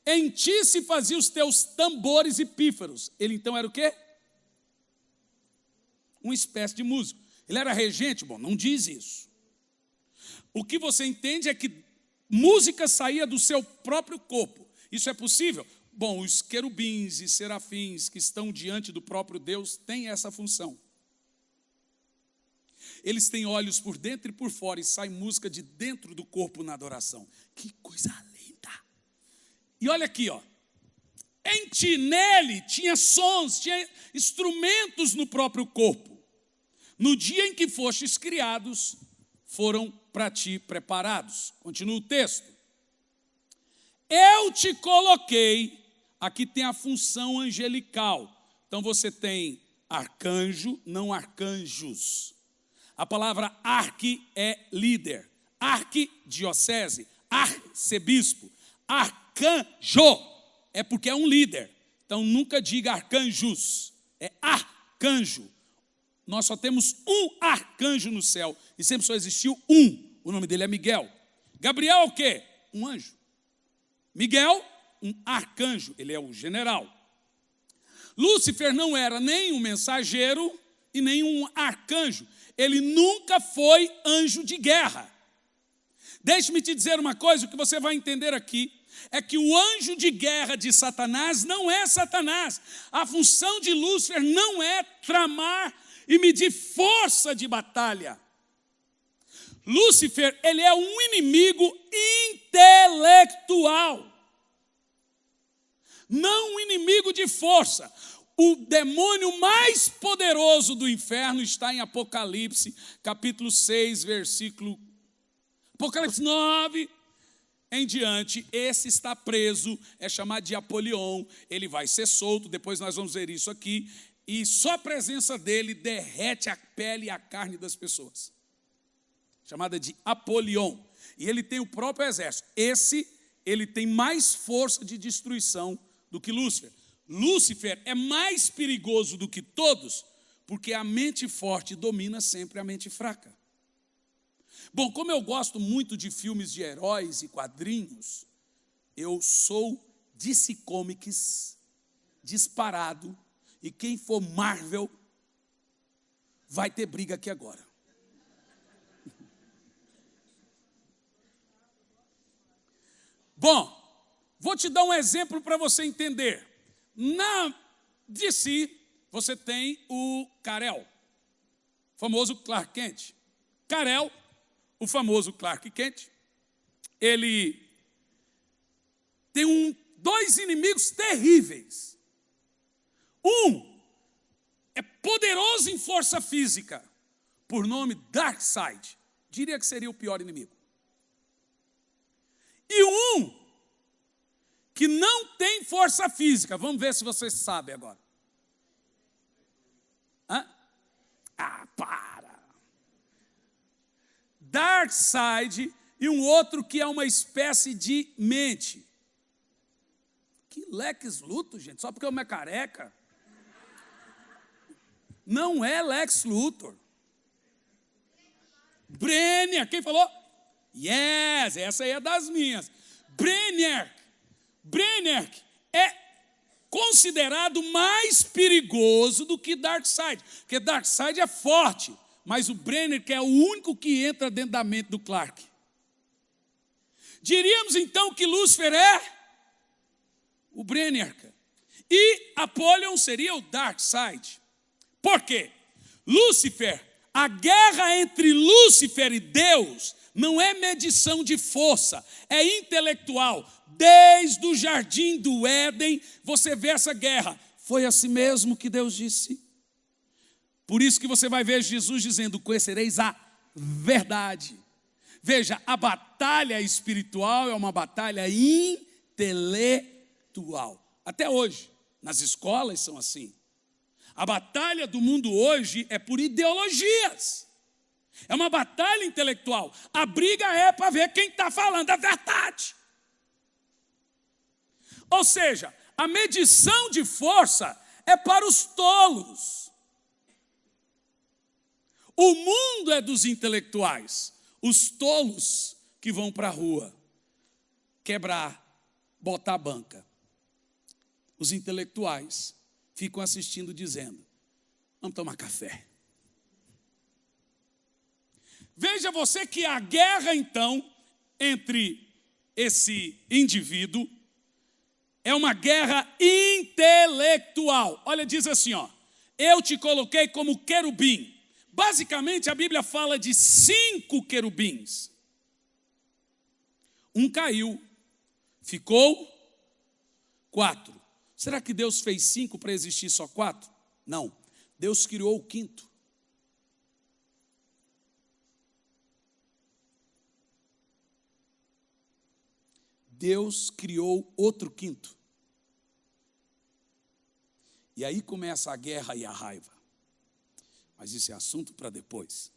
Em ti se fazia os teus tambores e pífaros. Ele então era o quê? Uma espécie de músico. Ele era regente? Bom, não diz isso. O que você entende é que música saía do seu próprio corpo. Isso é possível? Bom, os querubins e serafins que estão diante do próprio Deus têm essa função. Eles têm olhos por dentro e por fora e sai música de dentro do corpo na adoração. Que coisa linda! E olha aqui, ó. Em ti, nele, tinha sons, tinha instrumentos no próprio corpo. No dia em que fostes criados, foram para ti preparados. Continua o texto. Eu te coloquei, aqui tem a função angelical. Então você tem arcanjo, não arcanjos. A palavra arque é líder. Arquidiocese, arcebispo, arcanjo. É porque é um líder. Então nunca diga arcanjos. É arcanjo. Nós só temos um arcanjo no céu. E sempre só existiu um. O nome dele é Miguel. Gabriel é o quê? Um anjo. Miguel, um arcanjo. Ele é o general. Lúcifer não era nem um mensageiro e nem um arcanjo. Ele nunca foi anjo de guerra. Deixe-me te dizer uma coisa, o que você vai entender aqui é que o anjo de guerra de Satanás não é Satanás. A função de Lúcifer não é tramar e medir força de batalha. Lúcifer, ele é um inimigo intelectual, não um inimigo de força. O demônio mais poderoso do inferno está em Apocalipse, capítulo 6, versículo... Apocalipse 9 em diante, esse está preso, é chamado de Apolion, ele vai ser solto, depois nós vamos ver isso aqui, e só a presença dele derrete a pele e a carne das pessoas. Chamada de Apolion. E ele tem o próprio exército. Ele tem mais força de destruição do que Lúcifer. Lúcifer é mais perigoso do que todos, porque a mente forte domina sempre a mente fraca. Bom, como eu gosto muito de filmes de heróis e quadrinhos, eu sou DC Comics disparado, e quem for Marvel vai ter briga aqui agora. Bom, vou te dar um exemplo para você entender. Na DC, você tem o Kal-El, famoso Clark Kent. Kal-El, o famoso Clark Kent, ele tem dois inimigos terríveis. Um é poderoso em força física, por nome Darkseid. Diria que seria o pior inimigo. E um que não tem força física. Vamos ver se você sabe agora. Hã? Ah, para. Darkseid e um outro que é uma espécie de mente. Que Lex Luthor, gente, só porque eu me careca. Não é Lex Luthor. Brainiac, quem falou? Yes, essa aí é das minhas. Brainiac é considerado mais perigoso do que Darkseid, porque Darkseid é forte, mas o Brenner que é o único que entra dentro da mente do Clark. Diríamos então que Lúcifer é o Brenner, e Apollyon seria o Darkseid. Por quê? Lúcifer, a guerra entre Lúcifer e Deus não é medição de força, é intelectual. Desde o jardim do Éden, você vê essa guerra. Foi assim mesmo que Deus disse. Por isso que você vai ver Jesus dizendo: conhecereis a verdade. Veja, a batalha espiritual é uma batalha intelectual. Até hoje, nas escolas são assim. A batalha do mundo hoje é por ideologias. É uma batalha intelectual. A briga é para ver quem está falando a verdade. Ou seja, a medição de força é para os tolos. O mundo é dos intelectuais. Os tolos que vão para a rua quebrar, botar a banca. Os intelectuais ficam assistindo dizendo: vamos tomar café. Veja você que a guerra então entre esse indivíduo é uma guerra intelectual. Olha, diz assim, ó: eu te coloquei como querubim. Basicamente a Bíblia fala de 5 querubins. Um caiu, ficou 4. Será que Deus fez 5 para existir só 4? Não, Deus criou o 5º. Deus criou outro 5º. E aí começa a guerra e a raiva. Mas isso é assunto para depois.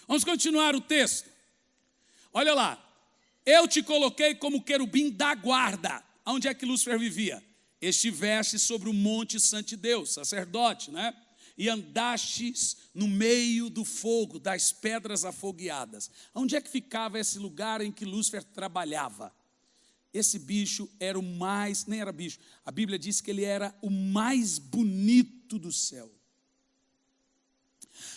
Vamos continuar o texto. Olha lá. Eu te coloquei como querubim da guarda. Onde é que Lúcifer vivia? Estiveste sobre o monte santo de Deus, sacerdote, né? E andastes no meio do fogo, das pedras afogueadas. Onde é que ficava esse lugar em que Lúcifer trabalhava? Esse bicho era o mais, nem era bicho, a Bíblia diz que ele era o mais bonito do céu.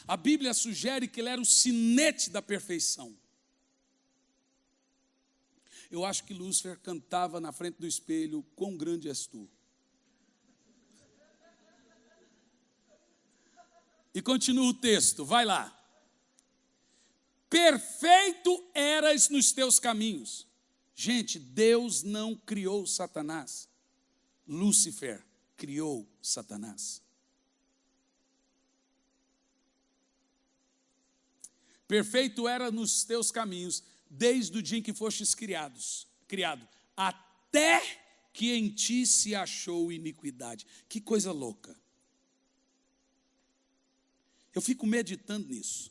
A Bíblia sugere que ele era o sinete da perfeição. Eu acho que Lúcifer cantava na frente do espelho: quão grande és tu. E continua o texto, vai lá. Perfeito eras nos teus caminhos. Gente, Deus não criou Satanás. Lúcifer criou Satanás. Perfeito era nos teus caminhos, desde o dia em que fostes criado, até que em ti se achou iniquidade. Que coisa louca. Eu fico meditando nisso.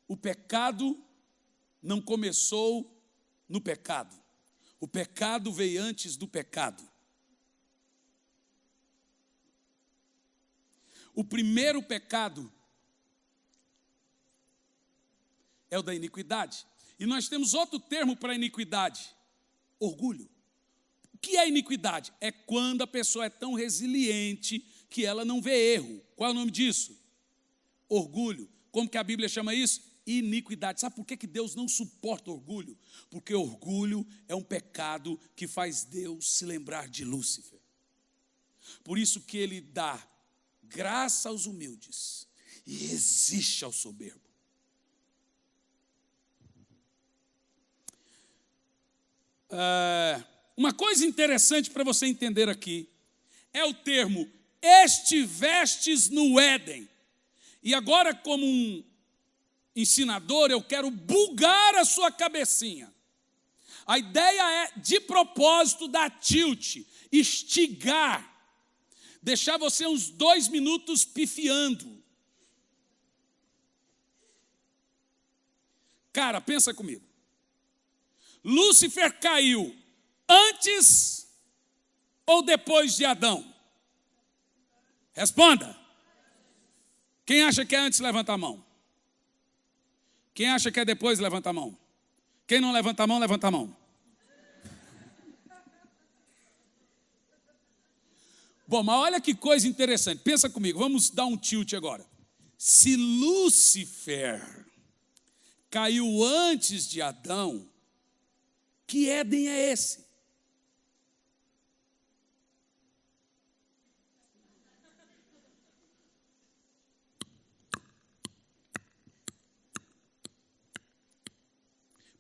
O pecado não começou no pecado. O pecado veio antes do pecado. O primeiro pecado é o da iniquidade. E nós temos outro termo para iniquidade: orgulho. O que é iniquidade? É quando a pessoa é tão resiliente que ela não vê erro. Qual é o nome disso? Orgulho. Como que a Bíblia chama isso? Iniquidade. Sabe por que Deus não suporta orgulho? Porque orgulho é um pecado que faz Deus se lembrar de Lúcifer. Por isso que ele dá graça aos humildes e resiste ao soberbo. Uma coisa interessante para você entender aqui é o termo estivestes no Éden. E agora, como um ensinador, eu quero bugar a sua cabecinha. A ideia é, de propósito, dar tilt, instigar, deixar você uns 2 minutos pifiando. Cara, pensa comigo. Lúcifer caiu antes ou depois de Adão? Responda. Quem acha que é antes, levanta a mão. Quem acha que é depois, levanta a mão. Quem não levanta a mão, levanta a mão. Bom, mas olha que coisa interessante. Pensa comigo, vamos dar um tilt agora. Se Lúcifer caiu antes de Adão, que Éden é esse?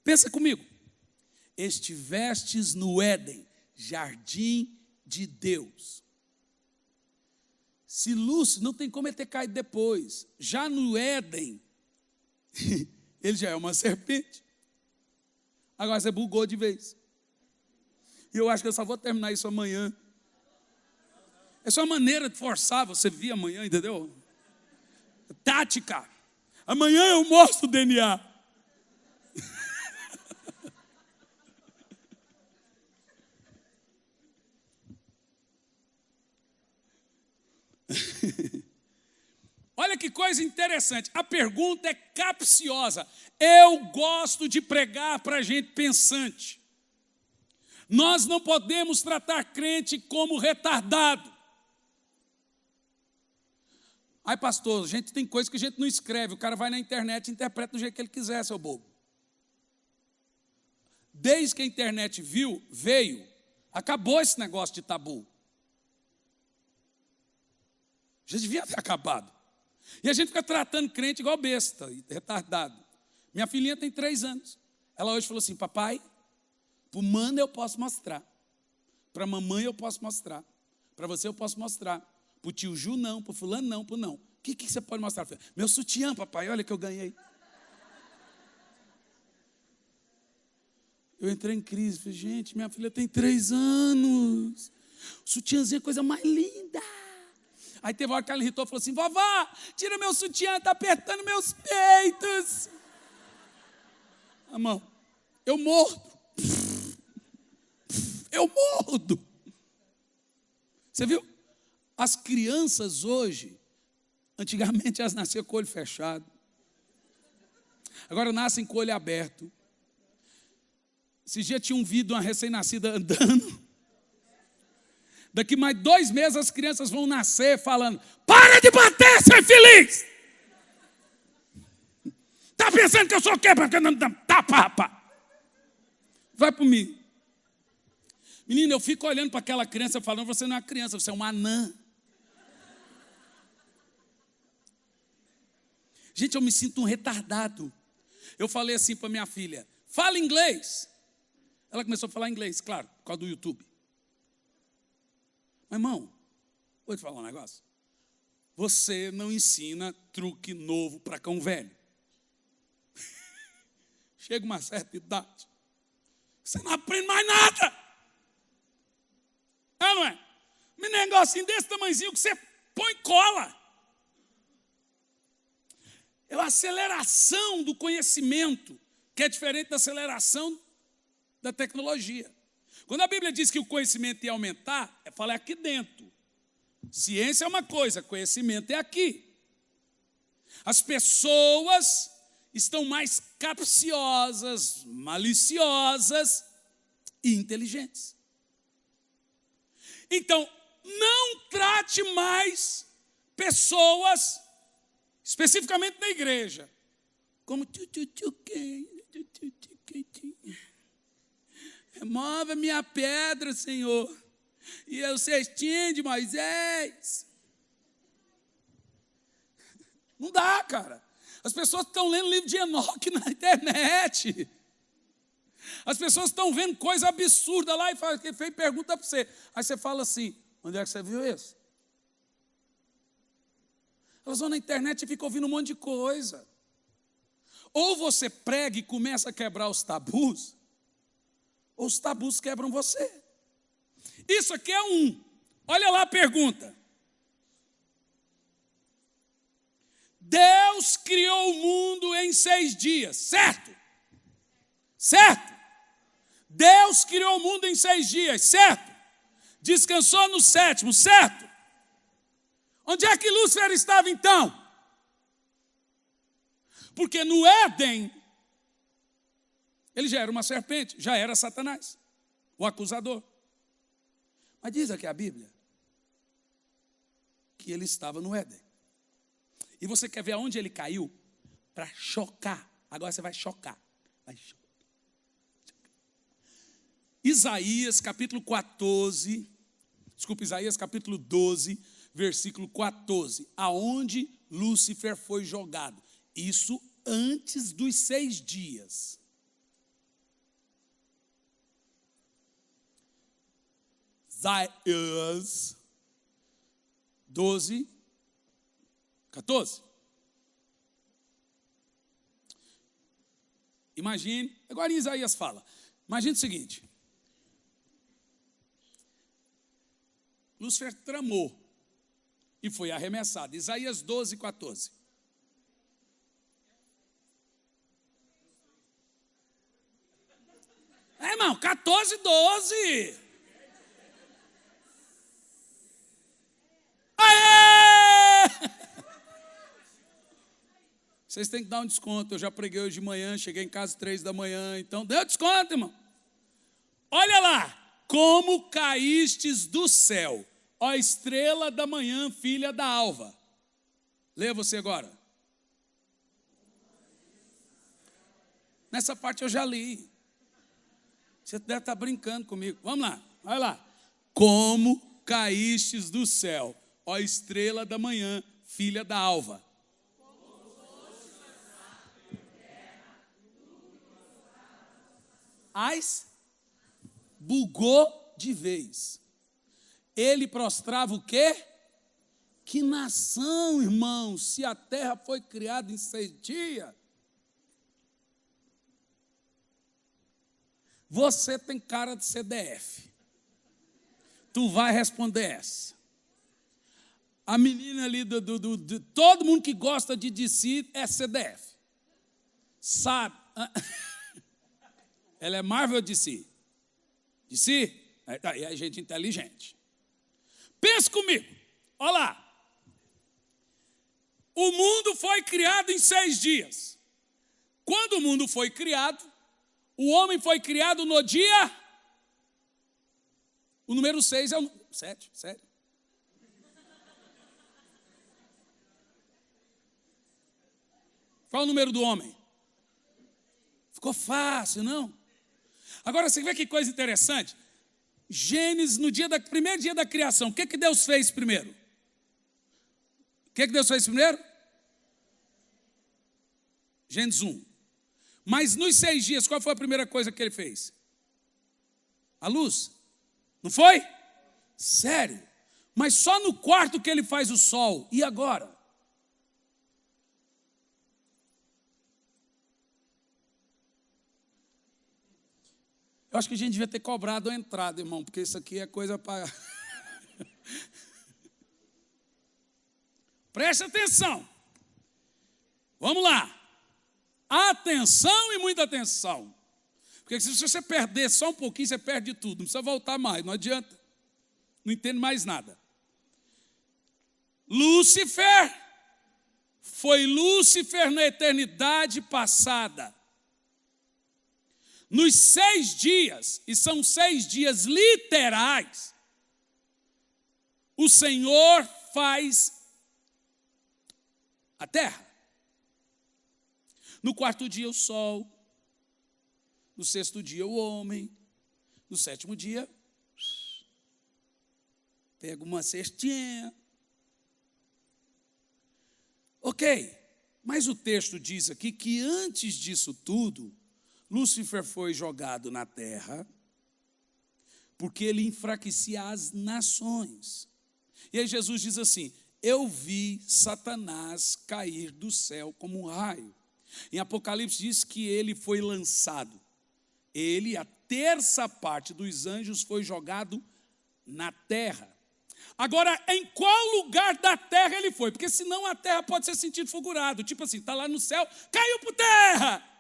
Pensa comigo. Estivestes no Éden, jardim de Deus. Se Lúcifer, não tem como ele ter caído depois. Já no Éden, ele já é uma serpente. Agora você bugou de vez. E eu acho que eu só vou terminar isso amanhã. É só uma maneira de forçar você vir amanhã, entendeu? Tática. Amanhã eu mostro o DNA. Olha que coisa interessante. A pergunta é capciosa. Eu gosto de pregar para gente pensante. Nós não podemos tratar crente como retardado. Ai, pastor, gente tem coisa que a gente não escreve. O cara vai na internet e interpreta do jeito que ele quiser, seu bobo. Desde que a internet veio, acabou esse negócio de tabu. Já devia ter acabado. E a gente fica tratando crente igual besta, retardado. Minha filhinha tem 3 anos. Ela hoje falou assim: papai, para o mano eu posso mostrar. Para a mamãe eu posso mostrar. Para você eu posso mostrar. Para o tio Ju não, para o fulano não, para o não. O que você pode mostrar? Meu sutiã, papai, olha que eu ganhei. Eu entrei em crise, falei, gente, minha filha tem 3 anos. O sutiãzinho é a coisa mais linda. Aí teve uma hora que ela irritou e falou assim: vovó, tira meu sutiã, está apertando meus peitos. Amor, eu mordo. Eu mordo. Você viu? As crianças hoje, antigamente elas nasciam com o olho fechado. Agora nascem com o olho aberto. Esses dias tinha um vídeo de uma recém-nascida andando. Daqui mais 2 meses as crianças vão nascer falando: para de bater, seu infeliz! Está pensando que eu sou o quê? Tapa, rapaz! Vai por mim. Menina, eu fico olhando para aquela criança falando: você não é uma criança, você é uma anã. Gente, eu me sinto um retardado. Eu falei assim para minha filha: fala inglês. Ela começou a falar inglês, claro, por causa do YouTube. Mas, irmão, vou te falar um negócio. Você não ensina truque novo para cão velho. Chega uma certa idade, você não aprende mais nada. É, não é? Um negocinho desse tamanhozinho que você põe cola. É a aceleração do conhecimento, que é diferente da aceleração da tecnologia. Quando a Bíblia diz que o conhecimento ia aumentar, fala aqui dentro. Ciência é uma coisa, conhecimento é aqui. As pessoas estão mais capciosas, maliciosas e inteligentes. Então, não trate mais pessoas, especificamente na igreja, como remove a minha pedra, Senhor, e o cestinho de Moisés. Não dá, cara. As pessoas estão lendo o livro de Enoque na internet. As pessoas estão vendo coisa absurda lá e fez pergunta para você. Aí você fala assim: onde é que você viu isso? Elas vão na internet e ficam ouvindo um monte de coisa. Ou você prega e começa a quebrar os tabus, ou os tabus quebram você. Isso aqui é um. Olha lá a pergunta. Deus criou o mundo em 6 dias, certo? Certo? Deus criou o mundo em 6 dias, certo? Descansou no 7º, certo? Onde é que Lúcifer estava então? Porque no Éden, ele já era uma serpente, já era Satanás, o acusador. Mas diz aqui a Bíblia que ele estava no Éden. E você quer ver aonde ele caiu? Para chocar. Agora você vai chocar. Vai chocar. Isaías capítulo 12, versículo 14. Aonde Lúcifer foi jogado. Isso antes dos 6 dias. Isaías 12, 14. Imagine, agora Isaías fala. Imagine o seguinte. Lúcifer tramou e foi arremessado. Isaías 12, 14. Irmão, 14, 12. Aê! Vocês têm que dar um desconto. Eu já preguei hoje de manhã, cheguei em casa 3 da manhã. Então, deu desconto, irmão. Olha lá. Como caístes do céu, ó estrela da manhã, filha da alva. Lê você agora. Nessa parte eu já li. Você deve estar brincando comigo. Vamos lá, vai lá. Como caístes do céu, ó estrela da manhã, filha da alva. Bugou de vez. Ele prostrava o quê? Que nação, irmão, se a terra foi criada em 6 dias. Você tem cara de CDF. Tu vai responder essa. A menina ali, todo mundo que gosta de DC é CDF. Sabe? Ela é Marvel ou DC? DC? Aí é gente inteligente. Pensa comigo. Olha lá. O mundo foi criado em 6 dias. Quando o mundo foi criado, o homem foi criado no dia... O número 6 é o... 7, sério? Qual é o número do homem? Ficou fácil, não? Agora, você vê que coisa interessante? Gênesis, no primeiro dia da criação, o que Deus fez primeiro? O que Deus fez primeiro? Gênesis 1. Mas nos 6 dias, qual foi a primeira coisa que ele fez? A luz. Não foi? Sério. Mas só no quarto que ele faz o sol. E agora? Eu acho que a gente devia ter cobrado a entrada, irmão, porque isso aqui é coisa para... Preste atenção. Vamos lá. Atenção e muita atenção. Porque se você perder só um pouquinho, você perde tudo. Não precisa voltar mais, não adianta. Não entende mais nada. Lúcifer foi Lúcifer na eternidade passada. Nos 6 dias, e são 6 dias literais, o Senhor faz a terra. No 4º dia, o sol. No 6º dia, o homem. No 7º dia, pega uma cestinha. Ok, mas o texto diz aqui que antes disso tudo, Lúcifer foi jogado na terra porque ele enfraquecia as nações. E aí Jesus diz assim: eu vi Satanás cair do céu como um raio. Em Apocalipse diz que ele foi lançado. Ele, a terça parte dos anjos, foi jogado na terra. Agora, em qual lugar da terra ele foi? Porque senão a terra pode ser sentido fulgurado. Tipo assim, está lá no céu, caiu por terra.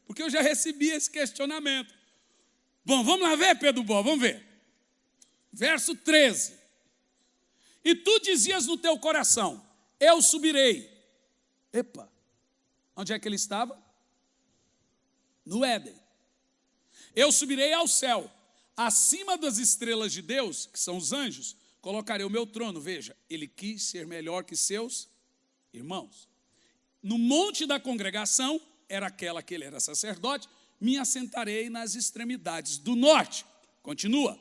Porque eu já recebi esse questionamento. Bom, vamos lá ver, Pedro Bó, vamos ver. Verso 13. E tu dizias no teu coração, eu subirei. Epa, onde é que ele estava? No Éden. Eu subirei ao céu, acima das estrelas de Deus, que são os anjos, colocarei o meu trono. Veja, ele quis ser melhor que seus irmãos. No monte da congregação, era aquela que ele era sacerdote, me assentarei nas extremidades do norte. Continua.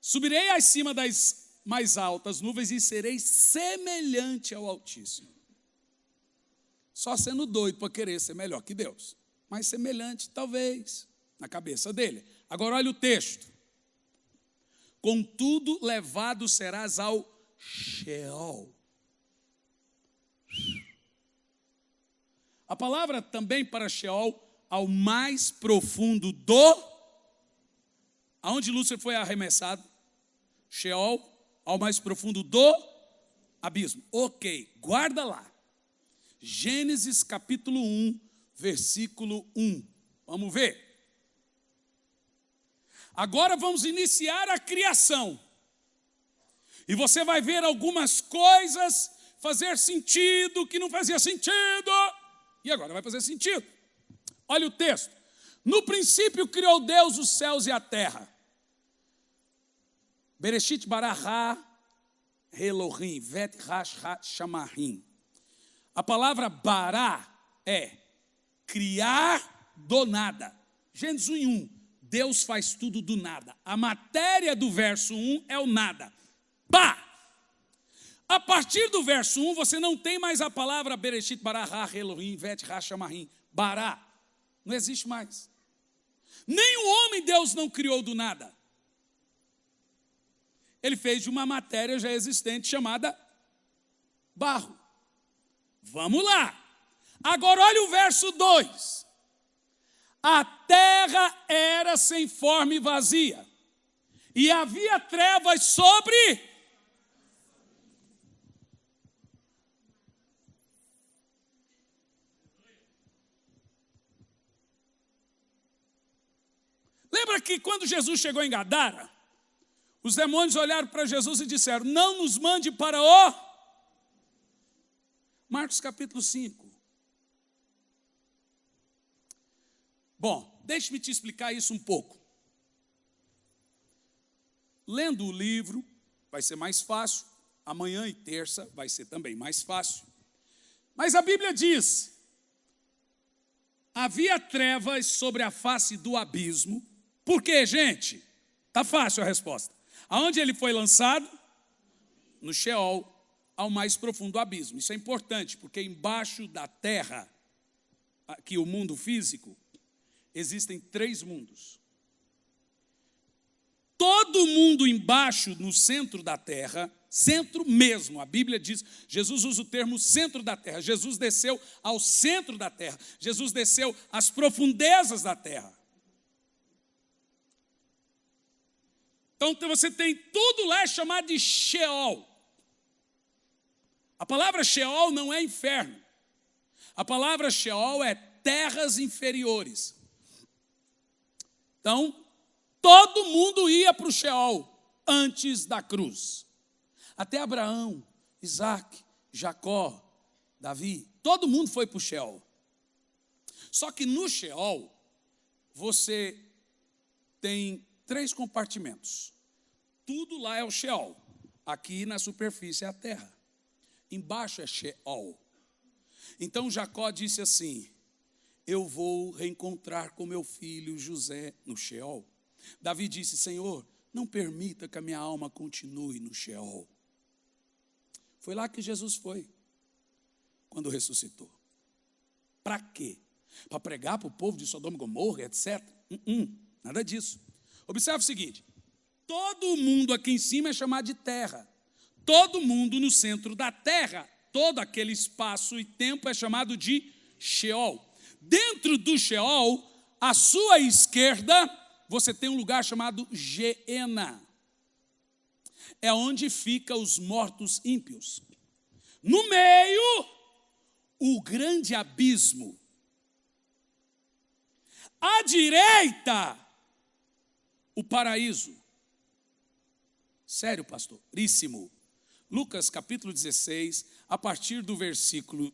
Subirei acima das mais altas nuvens e serei semelhante ao Altíssimo. Só sendo doido para querer ser melhor que Deus. Mas semelhante, talvez, na cabeça dele. Agora olha o texto. Contudo, levado serás ao Sheol. A palavra também para Sheol, ao mais profundo aonde Lúcifer foi arremessado? Sheol, ao mais profundo do abismo. Ok, guarda lá. Gênesis capítulo 1, versículo 1. Vamos ver. Agora vamos iniciar a criação. E você vai ver algumas coisas fazer sentido que não fazia sentido. E agora vai fazer sentido. Olha o texto. No princípio criou Deus os céus e a terra. Bereshit bara Elohim, vet rash shamarim. A palavra bara é criar do nada. Gênesis 1:1. Deus faz tudo do nada. A matéria do verso 1 é o nada. Pá! A partir do verso 1, você não tem mais a palavra Bereshit bara Elohim, vet rash shamarim. Bara. Não existe mais. Nem o homem Deus não criou do nada. Ele fez de uma matéria já existente chamada barro. Vamos lá. Agora olha o verso 2. A terra era sem forma e vazia, e havia trevas sobre... Lembra que quando Jesus chegou em Gadara, os demônios olharam para Jesus e disseram: não nos mande para o... Marcos capítulo 5. Bom, deixe-me te explicar isso um pouco. Lendo o livro vai ser mais fácil. Amanhã e terça vai ser também mais fácil. Mas a Bíblia diz: havia trevas sobre a face do abismo. Por quê, gente? Está fácil a resposta. Aonde ele foi lançado? No Sheol, ao mais profundo abismo. Isso é importante, porque embaixo da terra, aqui o mundo físico, existem 3 mundos. Todo mundo embaixo, no centro da terra, centro mesmo, a Bíblia diz, Jesus usa o termo centro da terra. Jesus desceu ao centro da terra. Jesus desceu às profundezas da terra. Então você tem tudo lá chamado de Sheol. A palavra Sheol não é inferno. A palavra Sheol é terras inferiores. Então, todo mundo ia para o Sheol antes da cruz. Até Abraão, Isaac, Jacó, Davi, todo mundo foi para o Sheol. Só que no Sheol, você tem 3 compartimentos. Tudo lá é o Sheol. Aqui na superfície é a terra. Embaixo é Sheol. Então Jacó disse assim: eu vou reencontrar com meu filho José no Sheol. Davi disse: Senhor, não permita que a minha alma continue no Sheol. Foi lá que Jesus foi, quando ressuscitou. Para quê? Para pregar para o povo de Sodoma e Gomorra, etc? Nada disso. Observe o seguinte: todo mundo aqui em cima é chamado de terra. Todo mundo no centro da terra, todo aquele espaço e tempo é chamado de Sheol. Dentro do Sheol, à sua esquerda, você tem um lugar chamado Geena. É onde ficam os mortos ímpios. No meio, o grande abismo. À direita, o paraíso. Sério, pastor? Ríssimo. Lucas capítulo 16, a partir do versículo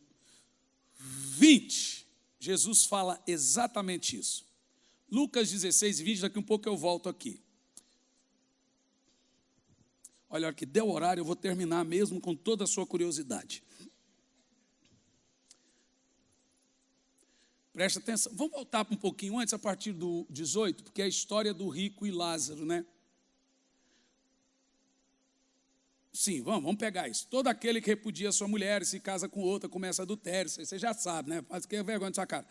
20, Jesus fala exatamente isso. Lucas 16 e 20, daqui um pouco eu volto aqui. Olha, a hora que der o horário, eu vou terminar mesmo com toda a sua curiosidade. Presta atenção. Vamos voltar um pouquinho antes, a partir do 18, porque é a história do rico e Lázaro, né? Sim, vamos pegar isso. Todo aquele que repudia sua mulher e se casa com outra, começa adultério. Você já sabe, né? Faz que é vergonha de sua cara.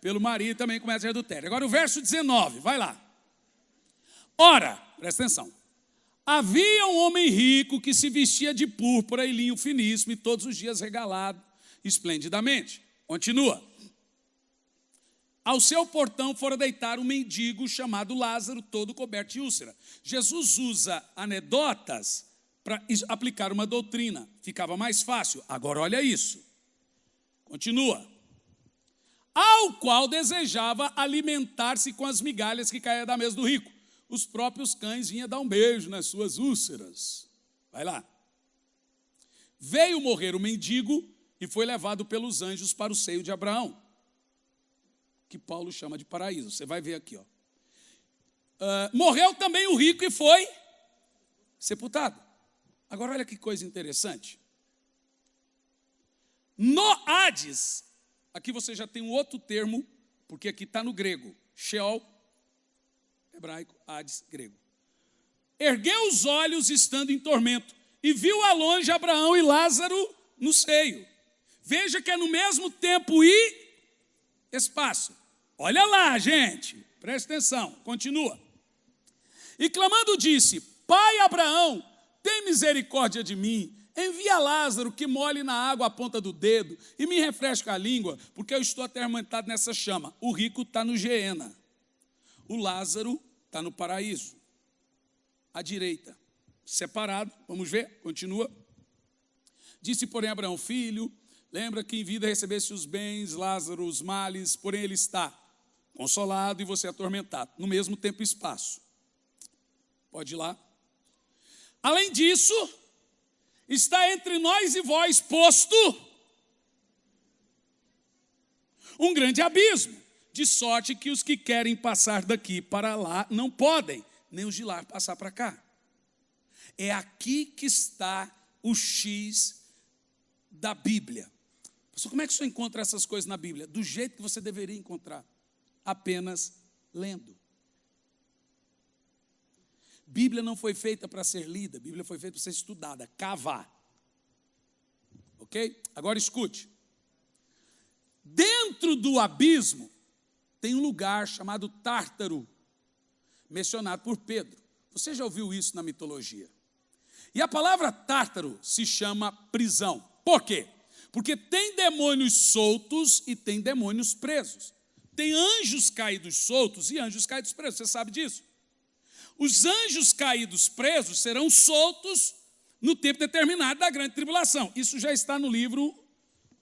Pelo marido também começa adultério. Agora o verso 19, vai lá. Ora, presta atenção. Havia um homem rico que se vestia de púrpura e linho finíssimo e todos os dias regalado esplendidamente. Continua. Ao seu portão fora deitar um mendigo chamado Lázaro, todo coberto de úlcera. Jesus usa anedotas para aplicar uma doutrina. Ficava mais fácil. Agora olha isso. Continua. Ao qual desejava alimentar-se com as migalhas que caíam da mesa do rico. Os próprios cães vinham dar um beijo nas suas úlceras. Vai lá. Veio morrer o mendigo e foi levado pelos anjos para o seio de Abraão, que Paulo chama de paraíso. Você vai ver aqui, ó. Morreu também o rico e foi sepultado. Agora olha que coisa interessante. No Hades, aqui você já tem um outro termo, porque aqui está no grego. Sheol, hebraico, Hades, grego. Ergueu os olhos estando em tormento e viu a longe Abraão e Lázaro no seio. Veja que é no mesmo tempo e espaço. Olha lá, gente, presta atenção, continua. E clamando disse, Pai Abraão, tem misericórdia de mim, envia Lázaro que molhe na água a ponta do dedo e me refresque a língua, porque eu estou atormentado nessa chama. O rico está no Geena, o Lázaro está no paraíso, à direita, separado, vamos ver, continua. Disse, porém, Abraão, filho, lembra que em vida recebesse os bens, Lázaro os males, porém ele está consolado e você atormentado, no mesmo tempo e espaço. Pode ir lá. Além disso, está entre nós e vós posto um grande abismo, de sorte que os que querem passar daqui para lá não podem, nem os de lá passar para cá. É aqui que está o X da Bíblia. Pessoal, como é que você encontra essas coisas na Bíblia? Do jeito que você deveria encontrar, apenas lendo. Bíblia não foi feita para ser lida, Bíblia foi feita para ser estudada, cavar. Ok? Agora escute. Dentro do abismo tem um lugar chamado Tártaro, mencionado por Pedro. Você já ouviu isso na mitologia? E a palavra Tártaro se chama prisão. Por quê? Porque tem demônios soltos e tem demônios presos. Tem anjos caídos soltos e anjos caídos presos. Você sabe disso? Os anjos caídos presos serão soltos no tempo determinado da grande tribulação. Isso já está no livro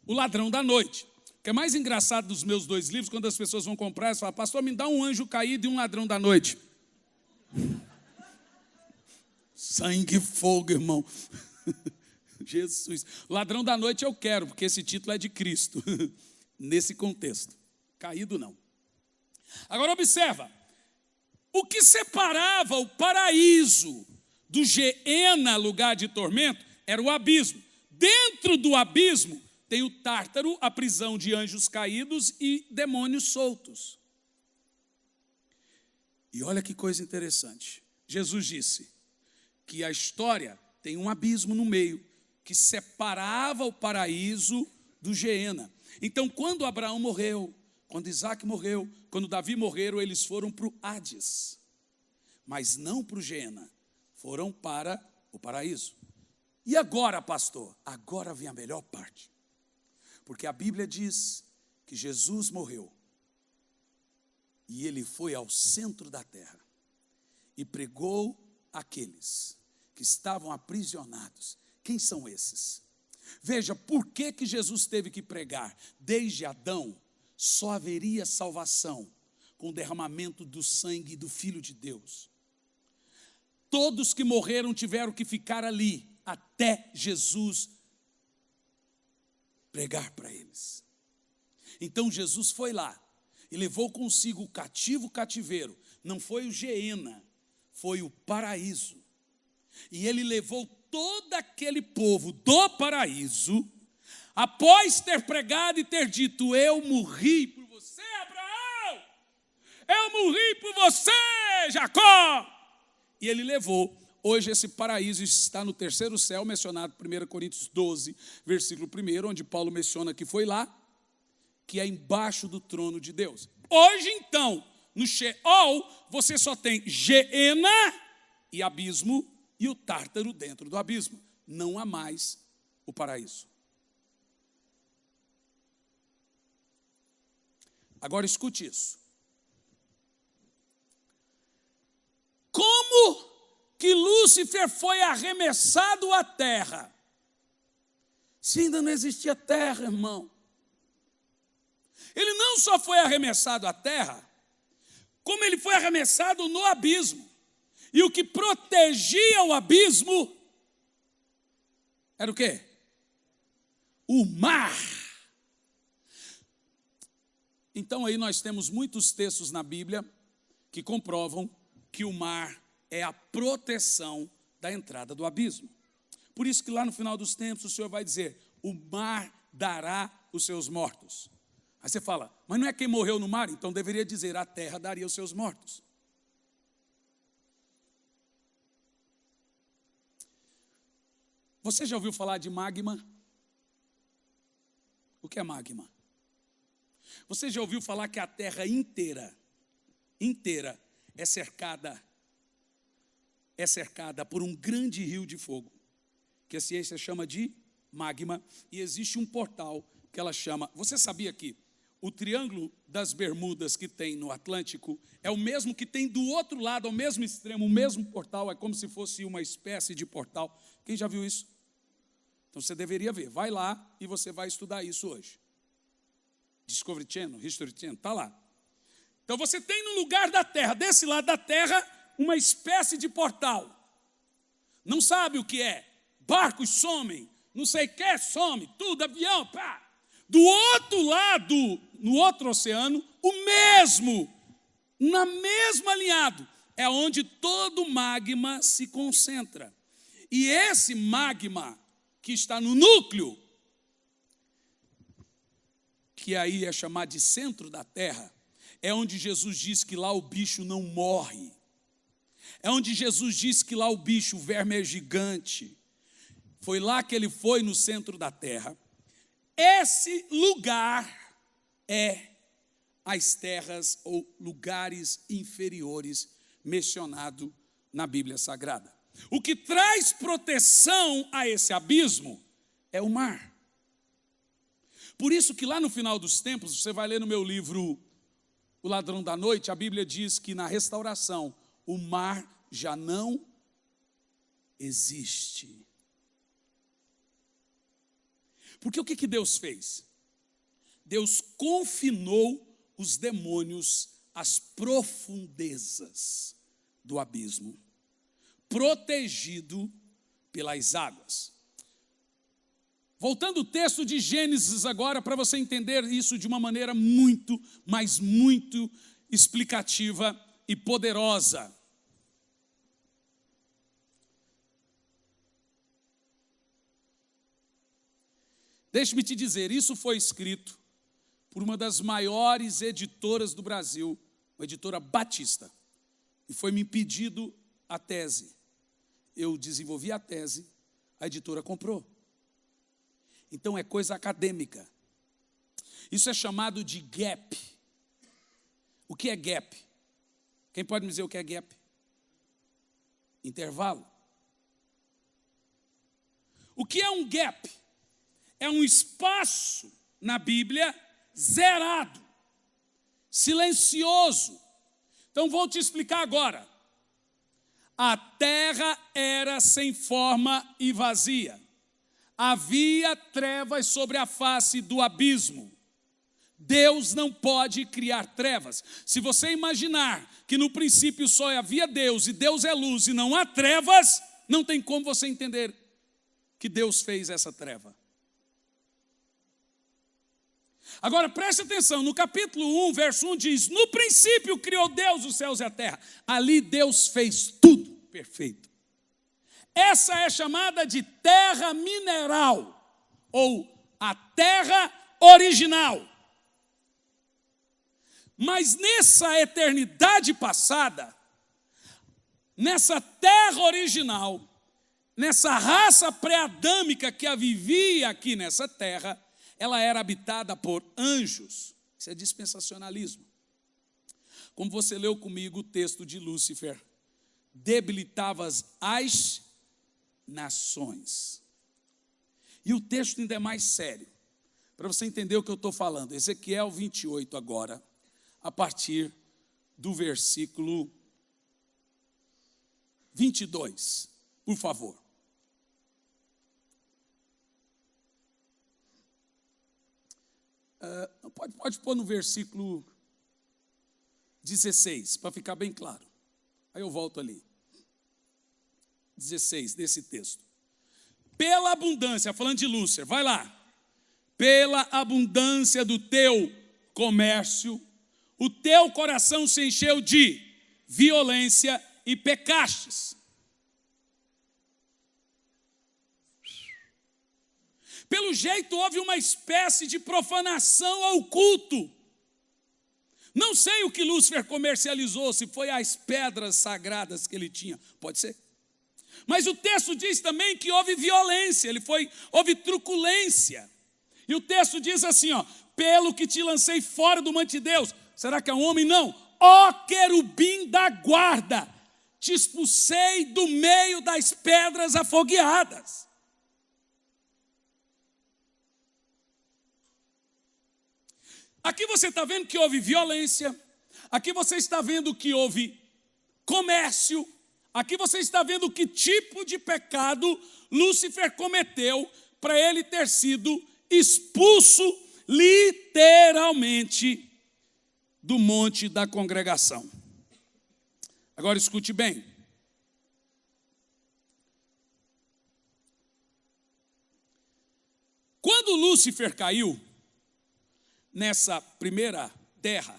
O Ladrão da Noite. O que é mais engraçado dos meus dois livros, quando as pessoas vão comprar, elas falam, pastor, me dá um anjo caído e um ladrão da noite. Sangue e fogo, irmão. Jesus. Ladrão da noite eu quero, porque esse título é de Cristo. Nesse contexto. Caído não. Agora observa. O que separava o paraíso do Geena, lugar de tormento, era o abismo. Dentro do abismo tem o Tártaro, a prisão de anjos caídos e demônios soltos. E olha que coisa interessante. Jesus disse que a história tem um abismo no meio, que separava o paraíso do Geena. Então, quando Abraão morreu, quando Isaac morreu, quando Davi morreram, eles foram para o Hades. Mas não para o Geena, foram para o paraíso. E agora, pastor? Agora vem a melhor parte. Porque a Bíblia diz que Jesus morreu. E ele foi ao centro da terra. E pregou aqueles que estavam aprisionados. Quem são esses? Veja, por que Jesus teve que pregar? Desde Adão, só haveria salvação com o derramamento do sangue do Filho de Deus. Todos que morreram tiveram que ficar ali, até Jesus pregar para eles. Então Jesus foi lá e levou consigo o cativeiro. Não foi o Geena, foi o paraíso. E ele levou todo aquele povo do paraíso, após ter pregado e ter dito: eu morri por você, Abraão, eu morri por você, Jacó. E ele levou. Hoje esse paraíso está no terceiro céu, mencionado em 1 Coríntios 12, versículo 1, onde Paulo menciona que foi lá, que é embaixo do trono de Deus. Hoje então, no Sheol, você só tem Geena e abismo, e o Tártaro dentro do abismo. Não há mais o paraíso. Agora escute isso. Como que Lúcifer foi arremessado à terra? Se ainda não existia terra, irmão. Ele não só foi arremessado à terra, como ele foi arremessado no abismo. E o que protegia o abismo era o quê? O mar. Então aí nós temos muitos textos na Bíblia que comprovam que o mar é a proteção da entrada do abismo. Por isso que lá no final dos tempos o Senhor vai dizer: o mar dará os seus mortos. Aí você fala: mas não é quem morreu no mar? Então deveria dizer: a terra daria os seus mortos. Você já ouviu falar de magma? O que é magma? Você já ouviu falar que a terra inteira é cercada por um grande rio de fogo, que a ciência chama de magma, e existe um portal que ela chama... Você sabia que o Triângulo das Bermudas que tem no Atlântico é o mesmo que tem do outro lado, ao mesmo extremo, o mesmo portal, é como se fosse uma espécie de portal. Quem já viu isso? Então você deveria ver. Vai lá e você vai estudar isso hoje. Discovery Channel, History Channel, está lá. Então você tem no lugar da terra, desse lado da terra, uma espécie de portal. Não sabe o que é? Barcos somem, não sei o que some, tudo, avião, pá. Do outro lado, no outro oceano, o mesmo, na mesma alinhado, é onde todo magma se concentra. E esse magma que está no núcleo, que aí é chamado de centro da terra, é onde Jesus diz que lá o bicho não morre. É onde Jesus diz que lá o bicho, o verme é gigante. Foi lá que ele foi, no centro da terra. Esse lugar é as terras ou lugares inferiores mencionado na Bíblia Sagrada. O que traz proteção a esse abismo é o mar. Por isso que lá no final dos tempos, você vai ler no meu livro O Ladrão da Noite, a Bíblia diz que na restauração o mar já não existe. Porque o que Deus fez? Deus confinou os demônios às profundezas do abismo, protegido pelas águas. Voltando ao texto de Gênesis agora, para você entender isso de uma maneira muito, mas muito explicativa e poderosa. Deixe-me te dizer, isso foi escrito por uma das maiores editoras do Brasil, a editora Batista, e foi-me pedido a tese. Eu desenvolvi a tese, a editora comprou. Então é coisa acadêmica. Isso é chamado de gap. O que é gap? Quem pode me dizer o que é gap? Intervalo. O que é um gap? É um espaço na Bíblia zerado, silencioso. Então vou te explicar agora. A terra era sem forma e vazia. Havia trevas sobre a face do abismo. Deus não pode criar trevas. Se você imaginar que no princípio só havia Deus e Deus é luz e não há trevas, não tem como você entender que Deus fez essa treva. Agora preste atenção, no capítulo 1, verso 1 diz: no princípio criou Deus os céus e a terra. Ali Deus fez tudo perfeito. Essa é chamada de terra mineral, ou a terra original. Mas nessa eternidade passada, nessa terra original, nessa raça pré-adâmica que a vivia aqui nessa terra, ela era habitada por anjos. Isso é dispensacionalismo. Como você leu comigo o texto de Lúcifer, debilitavas as nações. E o texto ainda é mais sério, para você entender o que eu estou falando. Ezequiel 28 agora, a partir do versículo 22, por favor. Pode pôr no versículo 16, para ficar bem claro. Aí eu volto ali. 16 desse texto. Pela abundância, falando de Lúcifer, vai lá. Pela abundância do teu comércio, o teu coração se encheu de violência e pecastes. Pelo jeito houve uma espécie de profanação ao culto. Não sei o que Lúcifer comercializou, se foi as pedras sagradas que ele tinha, pode ser. Mas o texto diz também que houve violência, houve truculência. E o texto diz assim, pelo que te lancei fora do manto de Deus. Será que é um homem? Não. Ó querubim da guarda, te expulsei do meio das pedras afogueadas. Aqui você está vendo que houve violência, aqui você está vendo que houve comércio, aqui você está vendo que tipo de pecado Lúcifer cometeu para ele ter sido expulso literalmente do monte da congregação. Agora escute bem. Quando Lúcifer caiu nessa primeira terra,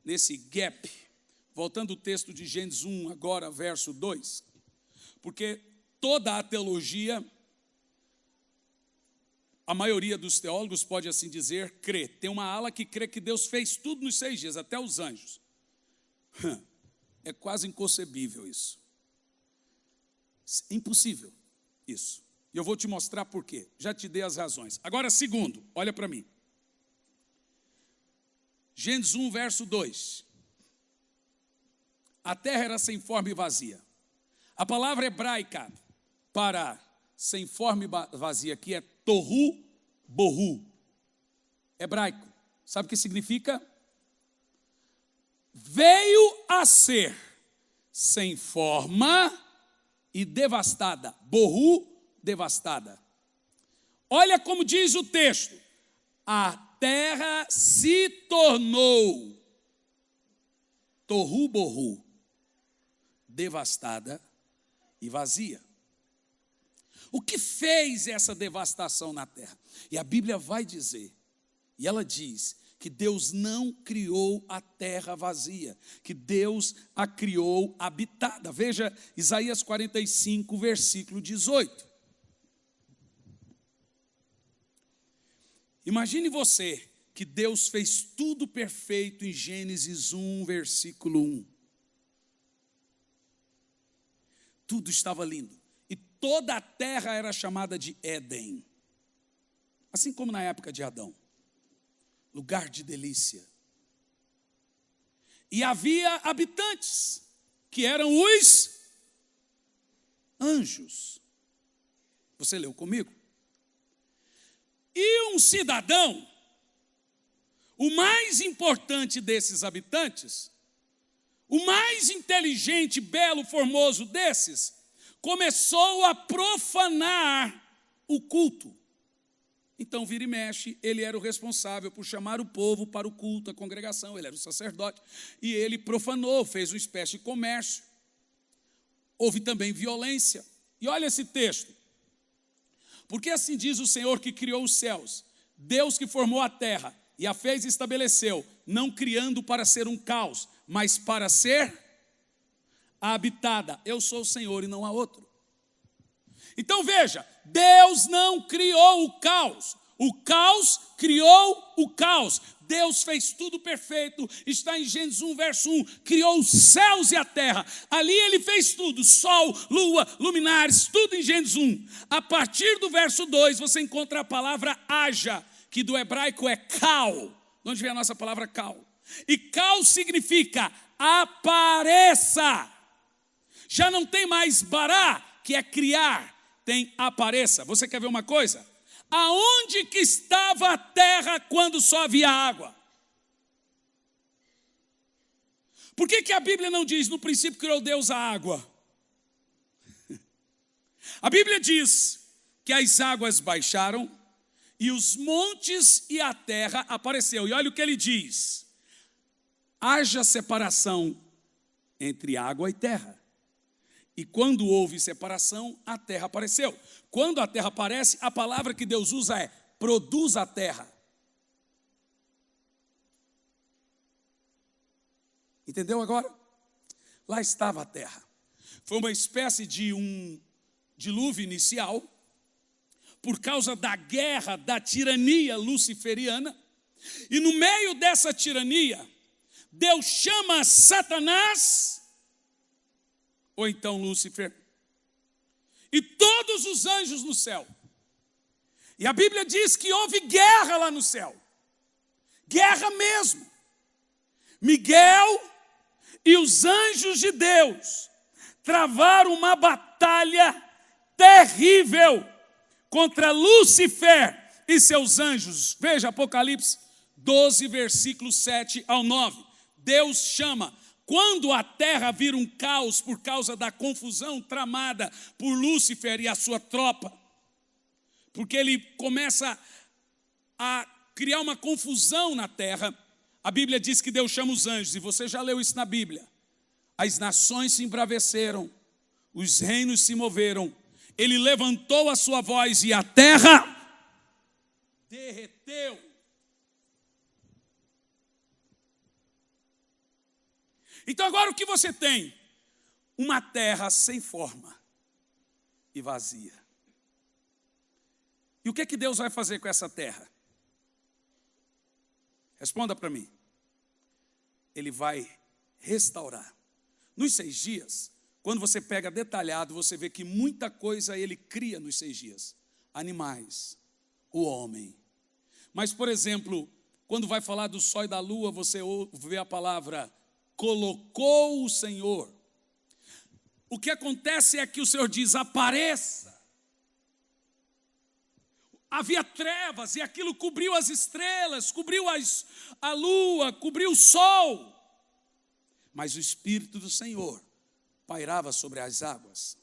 nesse gap, voltando ao texto de Gênesis 1, agora verso 2, porque toda a teologia, a maioria dos teólogos pode assim dizer, crê. Tem uma ala que crê que Deus fez tudo nos 6 dias, até os anjos. É quase inconcebível isso. Impossível isso. E eu vou te mostrar por quê. Já te dei as razões. Agora, segundo, olha para mim. Gênesis 1, verso 2. A terra era sem forma e vazia. A palavra hebraica para sem forma e vazia aqui é tohu bohu. Hebraico. Sabe o que significa? Veio a ser sem forma e devastada. Bohu, devastada. Olha como diz o texto. A terra se tornou tohu bohu, devastada e vazia. O que fez essa devastação na terra? E a Bíblia vai dizer, e ela diz, que Deus não criou a terra vazia, que Deus a criou habitada. Veja Isaías 45, versículo 18. Imagine você que Deus fez tudo perfeito em Gênesis 1, versículo 1. Tudo estava lindo. E toda a terra era chamada de Éden. Assim como na época de Adão. Lugar de delícia. E havia habitantes, que eram os anjos. Você leu comigo? E um cidadão, o mais importante desses habitantes, o mais inteligente, belo, formoso desses, começou a profanar o culto. Então, vira e mexe, ele era o responsável por chamar o povo para o culto, a congregação, ele era o sacerdote, e ele profanou, fez uma espécie de comércio. Houve também violência. E olha esse texto. Porque assim diz o Senhor que criou os céus, Deus que formou a terra e a fez e estabeleceu, não criando para ser um caos, mas para ser habitada. Eu sou o Senhor e não há outro. Então veja, Deus não criou o caos criou o caos. Deus fez tudo perfeito, está em Gênesis 1, verso 1, criou os céus e a terra, ali ele fez tudo, sol, lua, luminares, tudo em Gênesis 1. A partir do verso 2 você encontra a palavra haja, que do hebraico é kal, de onde vem a nossa palavra kal, e kal significa apareça, já não tem mais bará, que é criar, tem apareça. Você quer ver uma coisa? Aonde que estava a terra quando só havia água? Por que a Bíblia não diz, no princípio criou Deus a água? A Bíblia diz que as águas baixaram e os montes e a terra apareceu. E olha o que ele diz: haja separação entre água e terra. E quando houve separação, a terra apareceu. Quando a terra aparece, a palavra que Deus usa é produz a terra. Entendeu agora? Lá estava a terra. Foi uma espécie de um dilúvio inicial, por causa da guerra, da tirania luciferiana. E no meio dessa tirania, Deus chama Satanás, ou então Lúcifer, e todos os anjos no céu. E a Bíblia diz que houve guerra lá no céu. Guerra mesmo. Miguel e os anjos de Deus travaram uma batalha terrível contra Lúcifer e seus anjos. Veja Apocalipse 12, versículos 7 ao 9. Deus chama. Quando a terra vira um caos por causa da confusão tramada por Lúcifer e a sua tropa, porque ele começa a criar uma confusão na terra, a Bíblia diz que Deus chama os anjos, e você já leu isso na Bíblia. As nações se embraveceram, os reinos se moveram, ele levantou a sua voz e a terra derreteu. Então agora o que você tem? Uma terra sem forma e vazia. E o que é que Deus vai fazer com essa terra? Responda para mim. Ele vai restaurar. Nos 6 dias, quando você pega detalhado, você vê que muita coisa ele cria nos 6 dias. Animais, o homem. Mas, por exemplo, quando vai falar do sol e da lua, você vê a palavra colocou o Senhor. O que acontece é que o Senhor diz, apareça. Havia trevas e aquilo cobriu as estrelas, cobriu a lua, cobriu o sol. Mas o Espírito do Senhor pairava sobre as águas.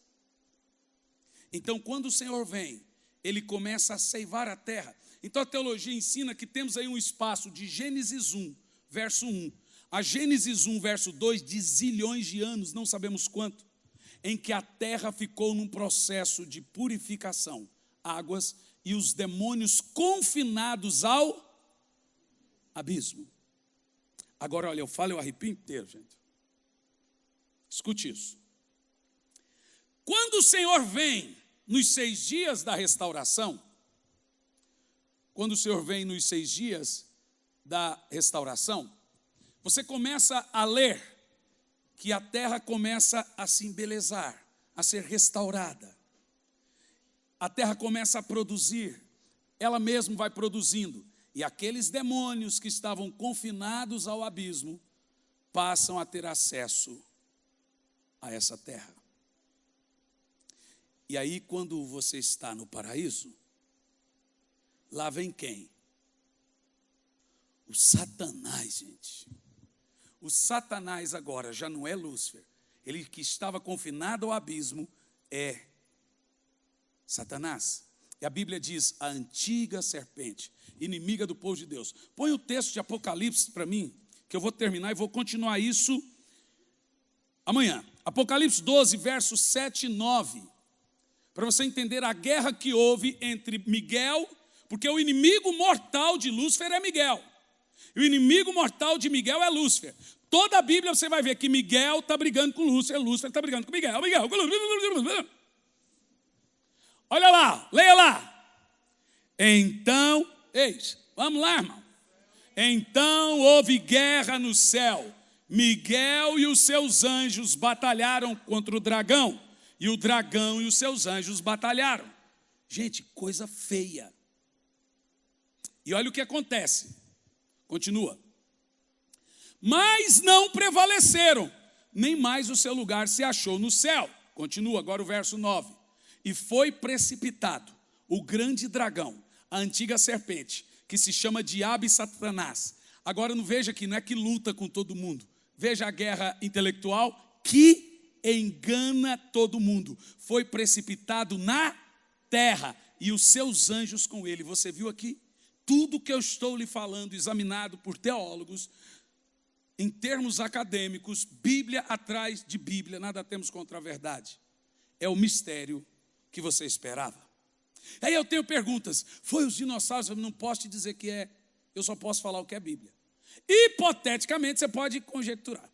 Então, quando o Senhor vem, ele começa a ceivar a terra. Então, a teologia ensina que temos aí um espaço de Gênesis 1, verso 1, a Gênesis 1, verso 2, de zilhões de anos, não sabemos quanto, em que a terra ficou num processo de purificação, águas, e os demônios confinados ao abismo. Agora, olha, eu falo, eu arrepio inteiro, gente. Escute isso. Quando o Senhor vem nos 6 dias da restauração, quando o Senhor vem nos 6 dias da restauração, você começa a ler que a terra começa a se embelezar, a ser restaurada. A terra começa a produzir, ela mesma vai produzindo. E aqueles demônios que estavam confinados ao abismo passam a ter acesso a essa terra. E aí, quando você está no paraíso, lá vem quem? O Satanás, gente. O Satanás agora já não é Lúcifer. Ele que estava confinado ao abismo é Satanás. E a Bíblia diz, a antiga serpente, inimiga do povo de Deus. Põe o texto de Apocalipse para mim, que eu vou terminar e vou continuar isso amanhã. Apocalipse 12, versos 7 e 9. Para você entender a guerra que houve entre Miguel, porque o inimigo mortal de Lúcifer é Miguel. E o inimigo mortal de Miguel é Lúcifer. Toda a Bíblia você vai ver que Miguel está brigando com Lúcifer, Lúcifer está brigando com Miguel, Miguel com Lúcifer. Então, vamos lá, irmão. Então houve guerra no céu. Miguel e os seus anjos batalharam contra o dragão. E o dragão e os seus anjos batalharam. Gente, coisa feia. E olha o que acontece. Continua. Mas não prevaleceram, nem mais o seu lugar se achou no céu. Continua agora o verso 9. E foi precipitado o grande dragão, a antiga serpente, que se chama Diabo e Satanás. Agora não veja que não é que luta com todo mundo. Veja a guerra intelectual que engana todo mundo. Foi precipitado na terra e os seus anjos com ele. Você viu aqui? Tudo que eu estou lhe falando, examinado por teólogos, em termos acadêmicos, Bíblia atrás de Bíblia, nada temos contra a verdade. É o mistério que você esperava. Aí eu tenho perguntas. Foi os dinossauros? Eu não posso te dizer que é. Eu só posso falar o que é Bíblia. Hipoteticamente, você pode conjecturar.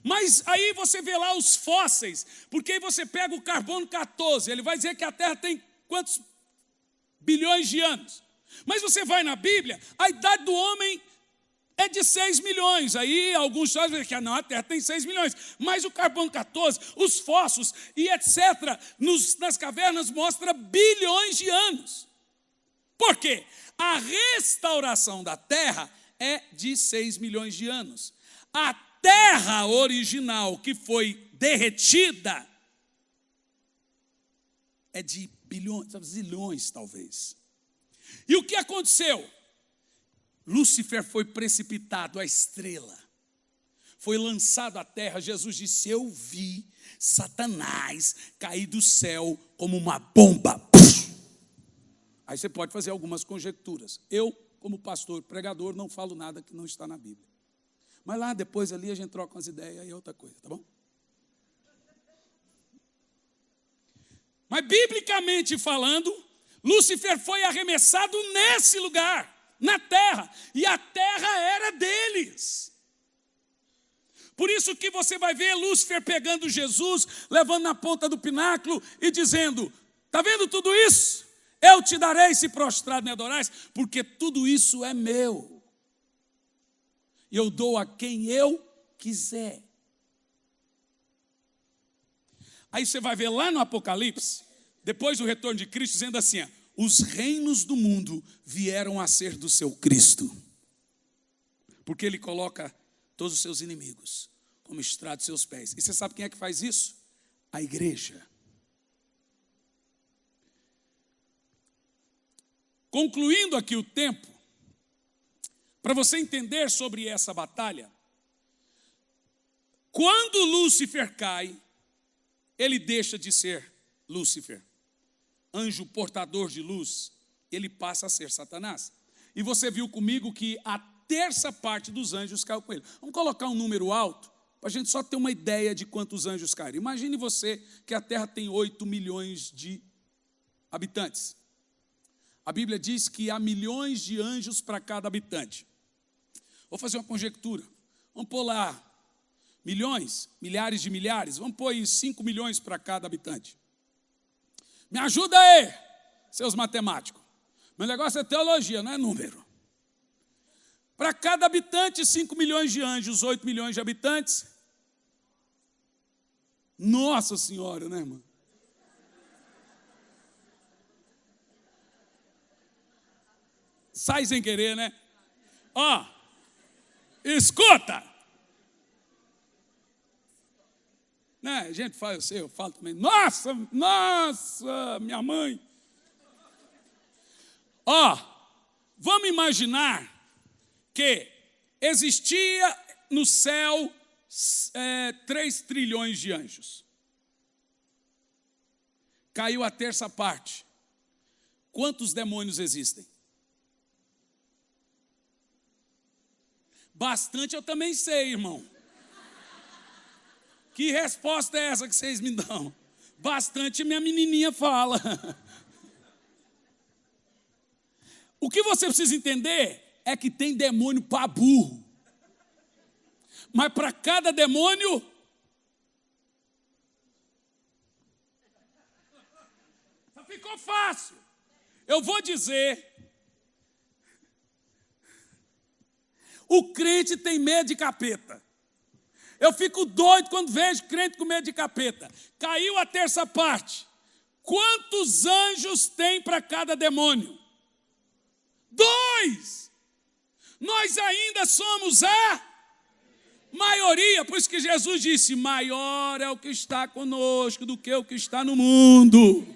Mas aí você vê lá os fósseis, porque aí você pega o carbono 14, ele vai dizer que a Terra tem quantos bilhões de anos. Mas você vai na Bíblia, a idade do homem é de 6 milhões. Aí alguns dizem que não, a Terra tem 6 milhões. Mas o carbono 14, os fósseis e etc., nas cavernas mostra bilhões de anos. Por quê? A restauração da Terra é de 6 milhões de anos. A Terra original que foi derretida é de bilhões, zilhões talvez. E o que aconteceu? Lúcifer foi precipitado, a estrela. Foi lançado à terra. Jesus disse, eu vi Satanás cair do céu como uma bomba. Aí você pode fazer algumas conjecturas. Eu, como pastor, pregador, não falo nada que não está na Bíblia. Mas lá depois ali a gente troca umas ideias e é outra coisa, tá bom? Mas biblicamente falando, Lúcifer foi arremessado nesse lugar, na terra, e a terra era deles. Por isso que você vai ver Lúcifer pegando Jesus, levando na ponta do pináculo e dizendo, está vendo tudo isso? Eu te darei se prostrado me adorais, porque tudo isso é meu. E eu dou a quem eu quiser. Aí você vai ver lá no Apocalipse, depois do retorno de Cristo, dizendo assim, os reinos do mundo vieram a ser do seu Cristo. Porque ele coloca todos os seus inimigos como estrado de seus pés. E você sabe quem é que faz isso? A igreja. Concluindo aqui o tempo, para você entender sobre essa batalha, quando Lúcifer cai, ele deixa de ser Lúcifer, anjo portador de luz, ele passa a ser Satanás. E você viu comigo que a terça parte dos anjos caiu com ele. Vamos colocar um número alto, para a gente só ter uma ideia de quantos anjos caíram. Imagine você que a Terra tem 8 milhões de habitantes. A Bíblia diz que há milhões de anjos para cada habitante. Vou fazer uma conjectura. Vamos pôr lá milhões, milhares de milhares. Vamos pôr aí 5 milhões para cada habitante. Me ajuda aí, seus matemáticos. Meu negócio é teologia, não é número. Para cada habitante, 5 milhões de anjos, 8 milhões de habitantes. Nossa Senhora, né, irmão? Sai sem querer, né? Ó, escuta. Né? A gente fala, eu falo também, nossa, minha mãe. Ó, vamos imaginar que existia no céu 3 trilhões de anjos. Caiu a terça parte. Quantos demônios existem? Bastante eu também sei, irmão. Que resposta é essa que vocês me dão? Bastante minha menininha fala. O que você precisa entender é que tem demônio para burro. Mas para cada demônio, ficou fácil. Eu vou dizer, o crente tem medo de capeta. Eu fico doido quando vejo crente com medo de capeta. Caiu a terça parte. Quantos anjos tem para cada demônio? 2. Nós ainda somos a maioria. Por isso que Jesus disse, maior é o que está conosco do que o que está no mundo.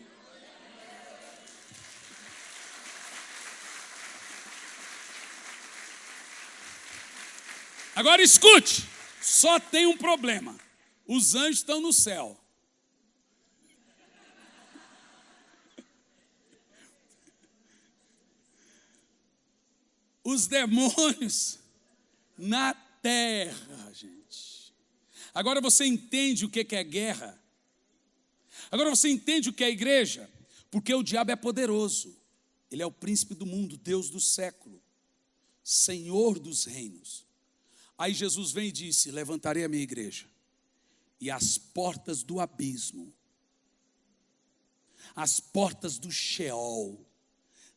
Agora escute, só tem um problema. Os anjos estão no céu. Os demônios na terra, gente. Agora você entende o que é guerra? Agora você entende o que é igreja? Porque o diabo é poderoso. Ele é o príncipe do mundo, Deus do século, Senhor dos reinos. Aí Jesus vem e disse, levantarei a minha igreja, e as portas do abismo, as portas do Sheol,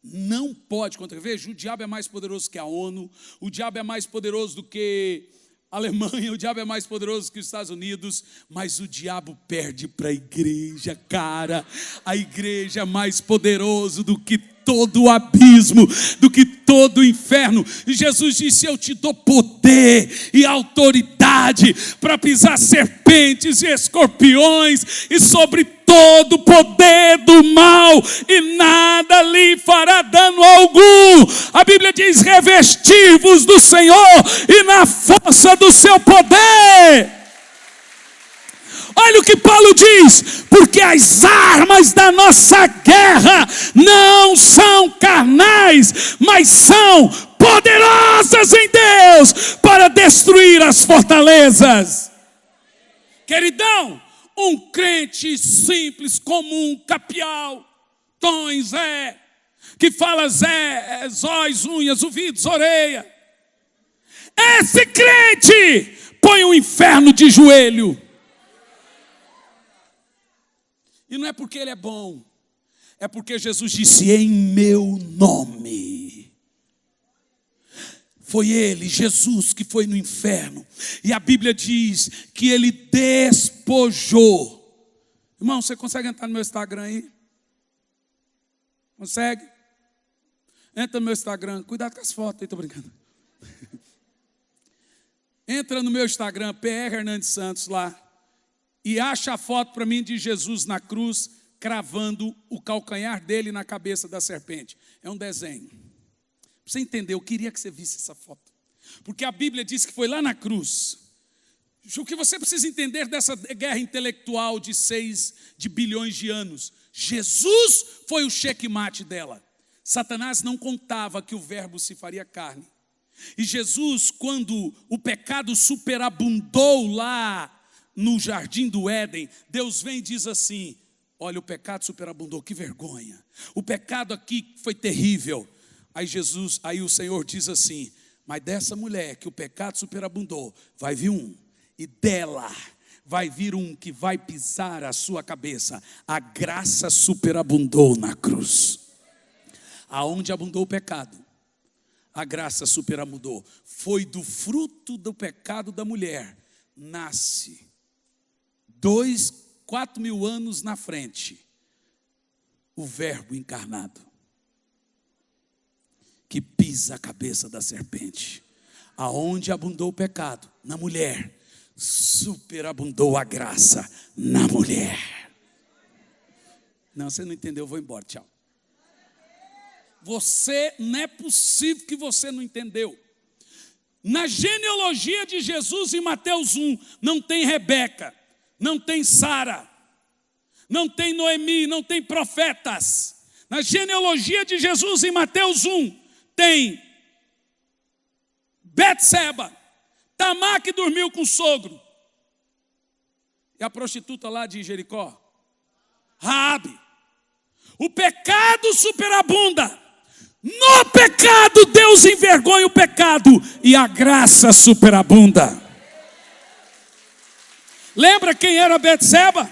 não pode contra. Veja, o diabo é mais poderoso que a ONU, o diabo é mais poderoso do que a Alemanha, o diabo é mais poderoso que os Estados Unidos, mas o diabo perde para a igreja, cara. A igreja é mais poderoso do que todo o abismo, do que todo o inferno. E Jesus disse, eu te dou poder e autoridade para pisar serpentes e escorpiões e sobre todo o poder do mal, e nada lhe fará dano algum. A Bíblia diz, revestir-vos do Senhor e na força do seu poder. Olha o que Paulo diz, porque as armas da nossa guerra não são carnais, mas são poderosas em Deus para destruir as fortalezas. Queridão, um crente simples, comum, capial, Tom, Zé, que fala Zé, zóis, unhas, ouvidos, orelha. Esse crente põe o inferno de joelho. E não é porque ele é bom, é porque Jesus disse, em meu nome. Foi ele, Jesus, que foi no inferno. E a Bíblia diz que ele despojou. Irmão, você consegue entrar no meu Instagram aí? Consegue? Entra no meu Instagram. Cuidado com as fotos aí, estou brincando. Entra no meu Instagram, PR Hernandes Santos lá. E acha a foto para mim de Jesus na cruz, cravando o calcanhar dele na cabeça da serpente. É um desenho. Para você entender, eu queria que você visse essa foto. Porque a Bíblia diz que foi lá na cruz. O que você precisa entender dessa guerra intelectual de 6 bilhões de anos. Jesus foi o checkmate dela. Satanás não contava que o verbo se faria carne. E Jesus, quando o pecado superabundou lá no jardim do Éden, Deus vem e diz assim, olha, o pecado superabundou, que vergonha. O pecado aqui foi terrível. Aí o Senhor diz assim, mas dessa mulher que o pecado superabundou, vai vir um, e dela vai vir um que vai pisar a sua cabeça. A graça superabundou na cruz. Aonde abundou o pecado, a graça superabundou. Foi do fruto do pecado da mulher, nasce 4 mil anos na frente, o verbo encarnado, que pisa a cabeça da serpente. Aonde abundou o pecado? Na mulher. Superabundou a graça na mulher. Não, você não entendeu, eu vou embora, tchau. Não é possível que você não entendeu. Na genealogia de Jesus em Mateus 1, não tem Rebeca, não tem Sara, não tem Noemi, não tem profetas. Na genealogia de Jesus em Mateus 1, tem Betseba, Tamar que dormiu com o sogro, e a prostituta lá de Jericó, Raabe. O pecado superabunda. No pecado Deus envergonha o pecado e a graça superabunda. Lembra quem era Betseba?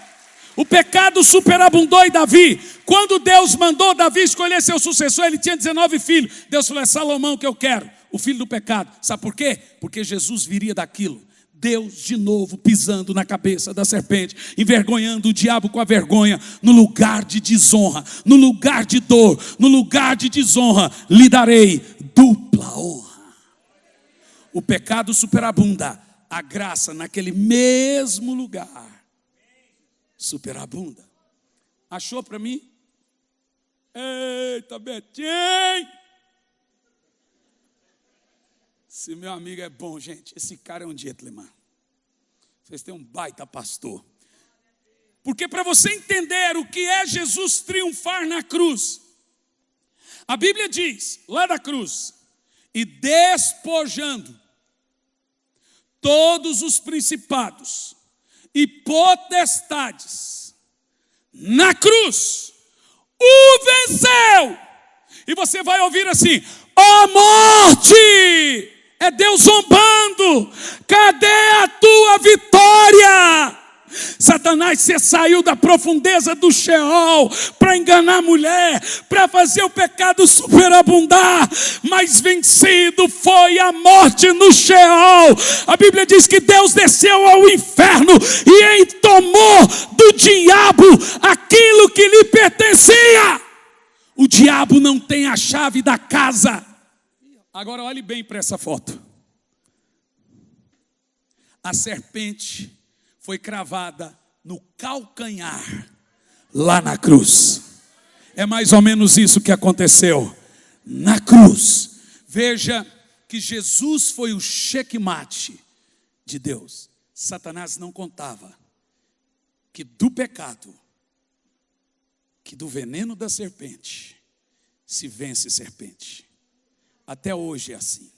O pecado superabundou em Davi. Quando Deus mandou Davi escolher seu sucessor, ele tinha 19 filhos. Deus falou: é Salomão que eu quero, o filho do pecado. Sabe por quê? Porque Jesus viria daquilo. Deus de novo pisando na cabeça da serpente, envergonhando o diabo com a vergonha, no lugar de desonra, no lugar de dor, no lugar de desonra, lhe darei dupla honra. O pecado superabunda, a graça naquele mesmo lugar superabunda. Achou para mim? Eita, Betinho! Esse meu amigo é bom, gente. Esse cara é um gentleman. Vocês têm um baita pastor. Porque para você entender o que é Jesus triunfar na cruz, a Bíblia diz, lá da cruz, e despojando todos os principados e potestades, na cruz, o venceu. E você vai ouvir assim: ó morte! É Deus zombando. Cadê a tua vitória? Satanás, você saiu da profundeza do Sheol para enganar a mulher, para fazer o pecado superabundar, mas vencido foi a morte no Sheol. A Bíblia diz que Deus desceu ao inferno e tomou do diabo aquilo que lhe pertencia. O diabo não tem a chave da casa. Agora olhe bem para essa foto. A serpente foi cravada no calcanhar, lá na cruz. É mais ou menos isso que aconteceu na cruz. Veja que Jesus foi o checkmate de Deus. Satanás não contava que do pecado, que do veneno da serpente, se vence serpente. Até hoje é assim.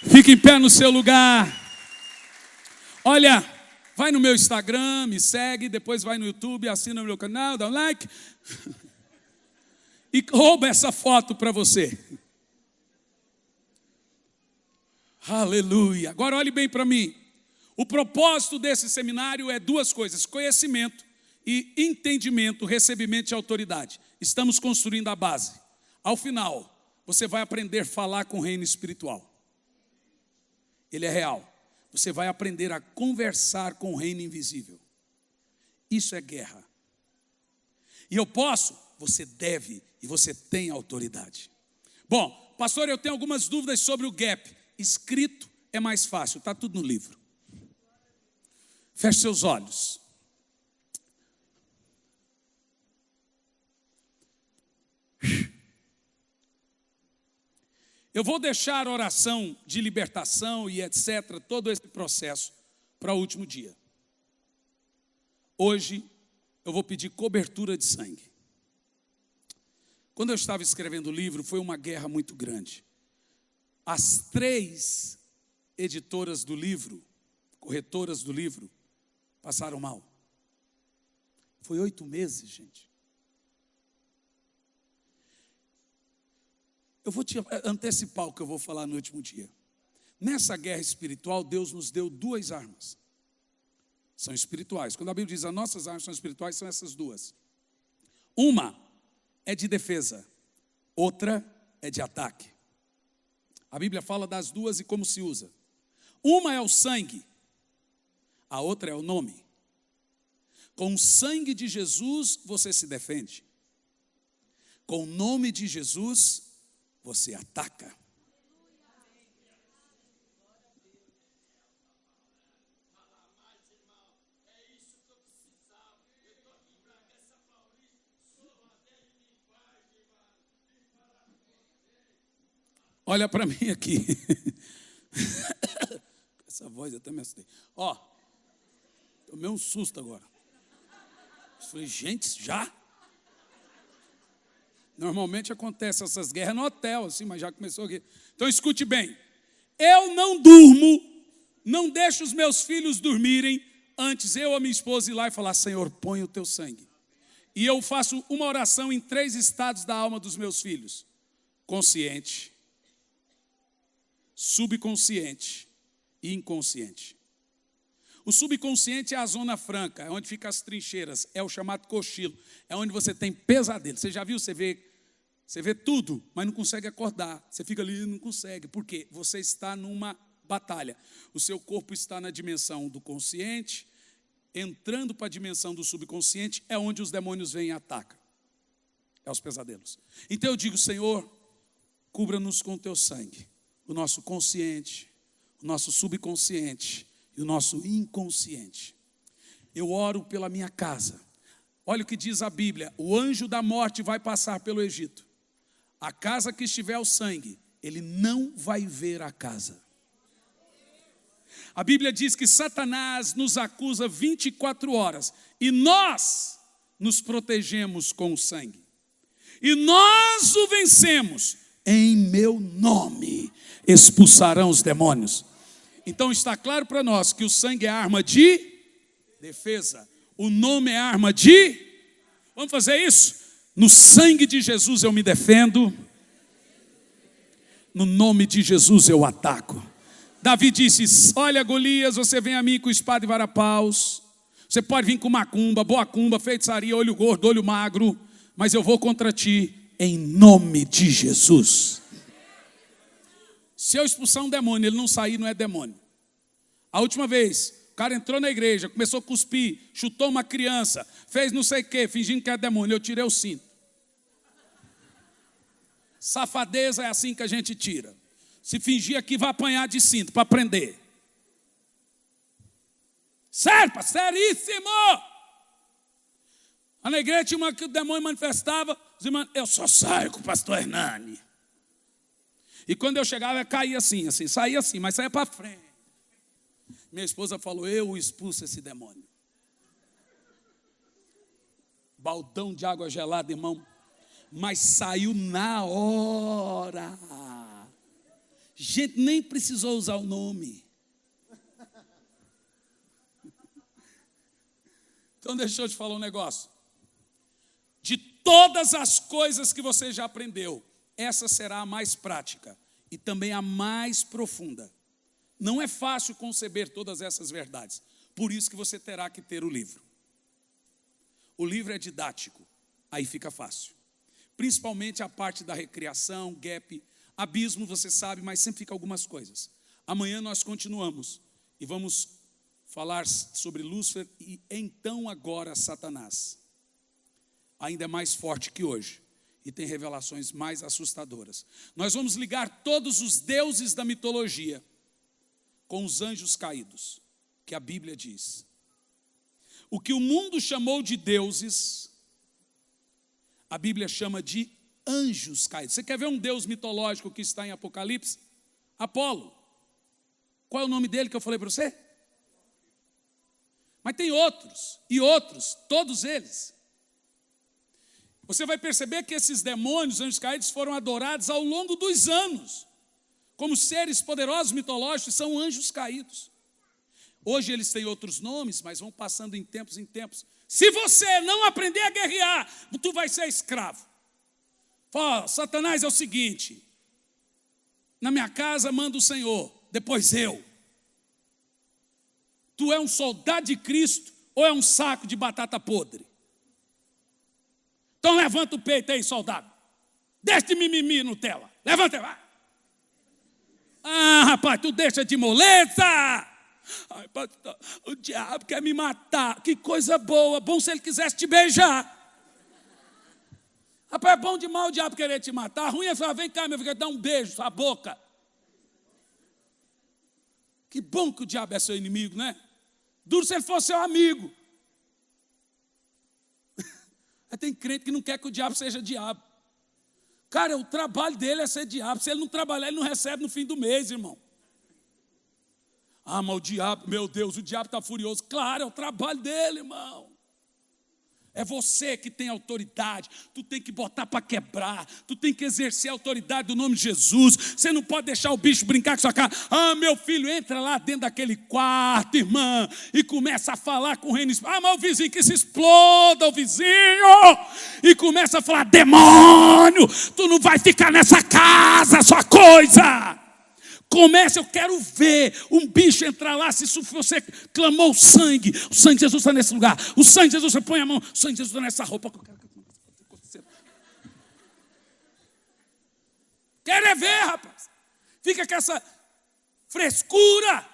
Fique em pé no seu lugar. Olha, vai no meu Instagram, me segue, depois vai no YouTube, assina o meu canal, dá um like. E rouba essa foto para você. Aleluia. Agora olhe bem para mim. O propósito desse seminário é duas coisas: conhecimento e entendimento, recebimento de autoridade. Estamos construindo a base. Ao final, você vai aprender a falar com o reino espiritual. Ele é real. Você vai aprender a conversar com o reino invisível. Isso é guerra. E eu posso, você deve e você tem autoridade. Bom, pastor, eu tenho algumas dúvidas sobre o gap. Escrito é mais fácil, está tudo no livro. Feche seus olhos. Eu vou deixar a oração de libertação e etc., todo esse processo, para o último dia. Hoje, eu vou pedir cobertura de sangue. Quando eu estava escrevendo o livro, foi uma guerra muito grande. As 3 editoras do livro, corretoras do livro, passaram mal. Foi 8 meses, gente. Eu vou te antecipar o que eu vou falar no último dia. Nessa guerra espiritual, Deus nos deu 2 armas. São espirituais. Quando a Bíblia diz as nossas armas são espirituais, são essas 2. Uma é de defesa, outra é de ataque. A Bíblia fala das 2 e como se usa. Uma é o sangue, a outra é o nome. Com o sangue de Jesus, você se defende. Com o nome de Jesus, você ataca. Olha para mim aqui. Essa voz até me assustei. Ó, tomei um susto agora. Eu falei, gente, já? Normalmente acontece essas guerras no hotel, assim, mas já começou aqui. Então escute bem. Eu não durmo, não deixo os meus filhos dormirem, antes eu ou minha esposa ir lá e falar, Senhor, põe o teu sangue. E eu faço uma oração em 3 estados da alma dos meus filhos. Consciente, subconsciente e inconsciente. O subconsciente é a zona franca, é onde ficam as trincheiras, é o chamado cochilo, é onde você tem pesadelo. Você já viu, você vê tudo, mas não consegue acordar. Você fica ali e não consegue. Por quê? Você está numa batalha. O seu corpo está na dimensão do consciente, entrando para a dimensão do subconsciente, é onde os demônios vêm e atacam. É os pesadelos. Então eu digo, Senhor, cubra-nos com o teu sangue. O nosso consciente, o nosso subconsciente e o nosso inconsciente. Eu oro pela minha casa. Olha o que diz a Bíblia: o anjo da morte vai passar pelo Egito. A casa que estiver o sangue, ele não vai ver a casa. A Bíblia diz que Satanás nos acusa 24 horas. E nós nos protegemos com o sangue. E nós o vencemos. Em meu nome expulsarão os demônios. Então está claro para nós que o sangue é arma de defesa. O nome é arma de... Vamos fazer isso? No sangue de Jesus eu me defendo. No nome de Jesus eu ataco. Davi disse: olha, Golias, você vem a mim com espada e varapaus. Você pode vir com macumba, boacumba, feitiçaria, olho gordo, olho magro, mas eu vou contra ti em nome de Jesus. Se eu expulsar um demônio, ele não sair, não é demônio. A última vez, o cara entrou na igreja, começou a cuspir, chutou uma criança, fez não sei o quê, fingindo que é demônio. Eu tirei o cinto. Safadeza é assim que a gente tira. Se fingir aqui, vai apanhar de cinto para prender. Sério, seríssimo! Na igreja tinha uma que o demônio manifestava. Os irmãos, eu só saio com o pastor Hernani. E quando eu chegava, eu caía assim, saía assim, mas saía para frente. Minha esposa falou: eu expulso esse demônio. Baldão de água gelada, irmão. Mas saiu na hora. Gente, nem precisou usar o nome. Então deixa eu te falar um negócio. De todas as coisas que você já aprendeu, essa será a mais prática e também a mais profunda. Não é fácil conceber todas essas verdades. Por isso que você terá que ter o livro. O livro é didático, aí fica fácil. Principalmente a parte da recriação, gap, abismo, você sabe, mas sempre fica algumas coisas. Amanhã nós continuamos e vamos falar sobre Lúcifer e então agora Satanás. Ainda é mais forte que hoje e tem revelações mais assustadoras. Nós vamos ligar todos os deuses da mitologia com os anjos caídos, que a Bíblia diz. O que o mundo chamou de deuses, a Bíblia chama de anjos caídos. Você quer ver um deus mitológico que está em Apocalipse? Apolo. Qual é o nome dele que eu falei para você? Mas tem outros, e outros, todos eles. Você vai perceber que esses demônios, anjos caídos, foram adorados ao longo dos anos, como seres poderosos mitológicos, são anjos caídos. Hoje eles têm outros nomes, mas vão passando em tempos em tempos. Se você não aprender a guerrear, tu vai ser escravo. Fala, Satanás é o seguinte: na minha casa manda o Senhor, depois eu. Tu é um soldado de Cristo ou é um saco de batata podre? Então levanta o peito aí, soldado. Deixa de mimimi, Nutella. Levanta, vai. Ah, rapaz, tu deixa de moleza. Ai, pastor, o diabo quer me matar. Que coisa boa, bom se ele quisesse te beijar. Rapaz, é bom demais o diabo querer te matar. Ruim é falar: vem cá, meu filho, dá um beijo, sua boca. Que bom que o diabo é seu inimigo, né? Duro se ele fosse seu amigo. Tem crente que não quer que o diabo seja diabo. Cara, o trabalho dele é ser diabo. Se ele não trabalhar, ele não recebe no fim do mês, irmão. Ah, mas o diabo, meu Deus, o diabo está furioso. Claro, é o trabalho dele, irmão. É você que tem autoridade. Tu tem que botar para quebrar. Tu tem que exercer a autoridade do nome de Jesus. Você não pode deixar o bicho brincar com sua cara. Ah, meu filho, entra lá dentro daquele quarto, irmã, e começa a falar com o reino. Ah, mas o vizinho, que se exploda o vizinho. E começa a falar: demônio, tu não vai ficar nessa casa, sua coisa. Comece, eu quero ver um bicho entrar lá. Se você clamou o sangue de Jesus está nesse lugar. O sangue de Jesus, você põe a mão, o sangue de Jesus está nessa roupa. Quero é ver, rapaz. Fica com essa frescura.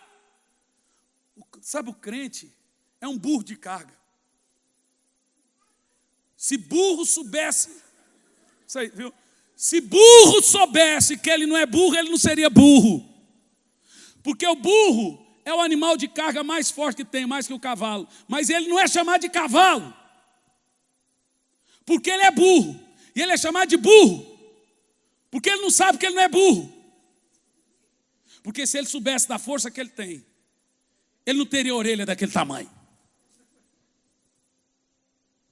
Sabe, o crente é um burro de carga. Se burro soubesse, isso aí, viu? Se burro soubesse que ele não é burro, ele não seria burro. Porque o burro é o animal de carga mais forte que tem, mais que o cavalo. Mas ele não é chamado de cavalo. Porque ele é burro. E ele é chamado de burro. Porque ele não sabe que ele não é burro. Porque se ele soubesse da força que ele tem, ele não teria orelha daquele tamanho.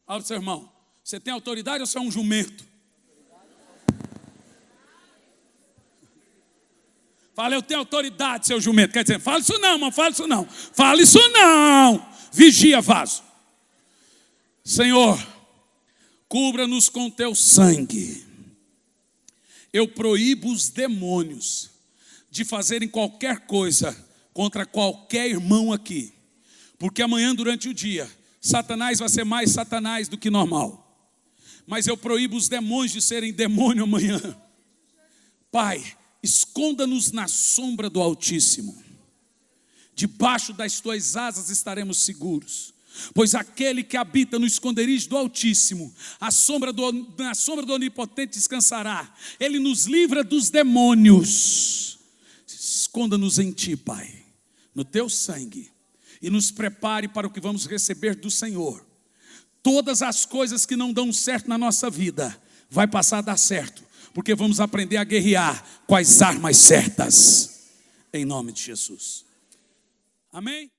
Olha o seu irmão. Você tem autoridade ou você é um jumento? Fala, eu tenho autoridade, seu jumento. Quer dizer, fala isso não, irmão, fala isso não. Fala isso não. Vigia, vaso. Senhor, cubra-nos com teu sangue. Eu proíbo os demônios de fazerem qualquer coisa contra qualquer irmão aqui. Porque amanhã, durante o dia, Satanás vai ser mais Satanás do que normal. Mas eu proíbo os demônios de serem demônio amanhã. Pai, esconda-nos na sombra do Altíssimo. Debaixo das tuas asas estaremos seguros. Pois aquele que habita no esconderijo do Altíssimo, na sombra do Onipotente descansará. Ele nos livra dos demônios. Esconda-nos em ti, Pai, no teu sangue, e nos prepare para o que vamos receber do Senhor. Todas as coisas que não dão certo na nossa vida, vai passar a dar certo, porque vamos aprender a guerrear com as armas certas, em nome de Jesus. Amém?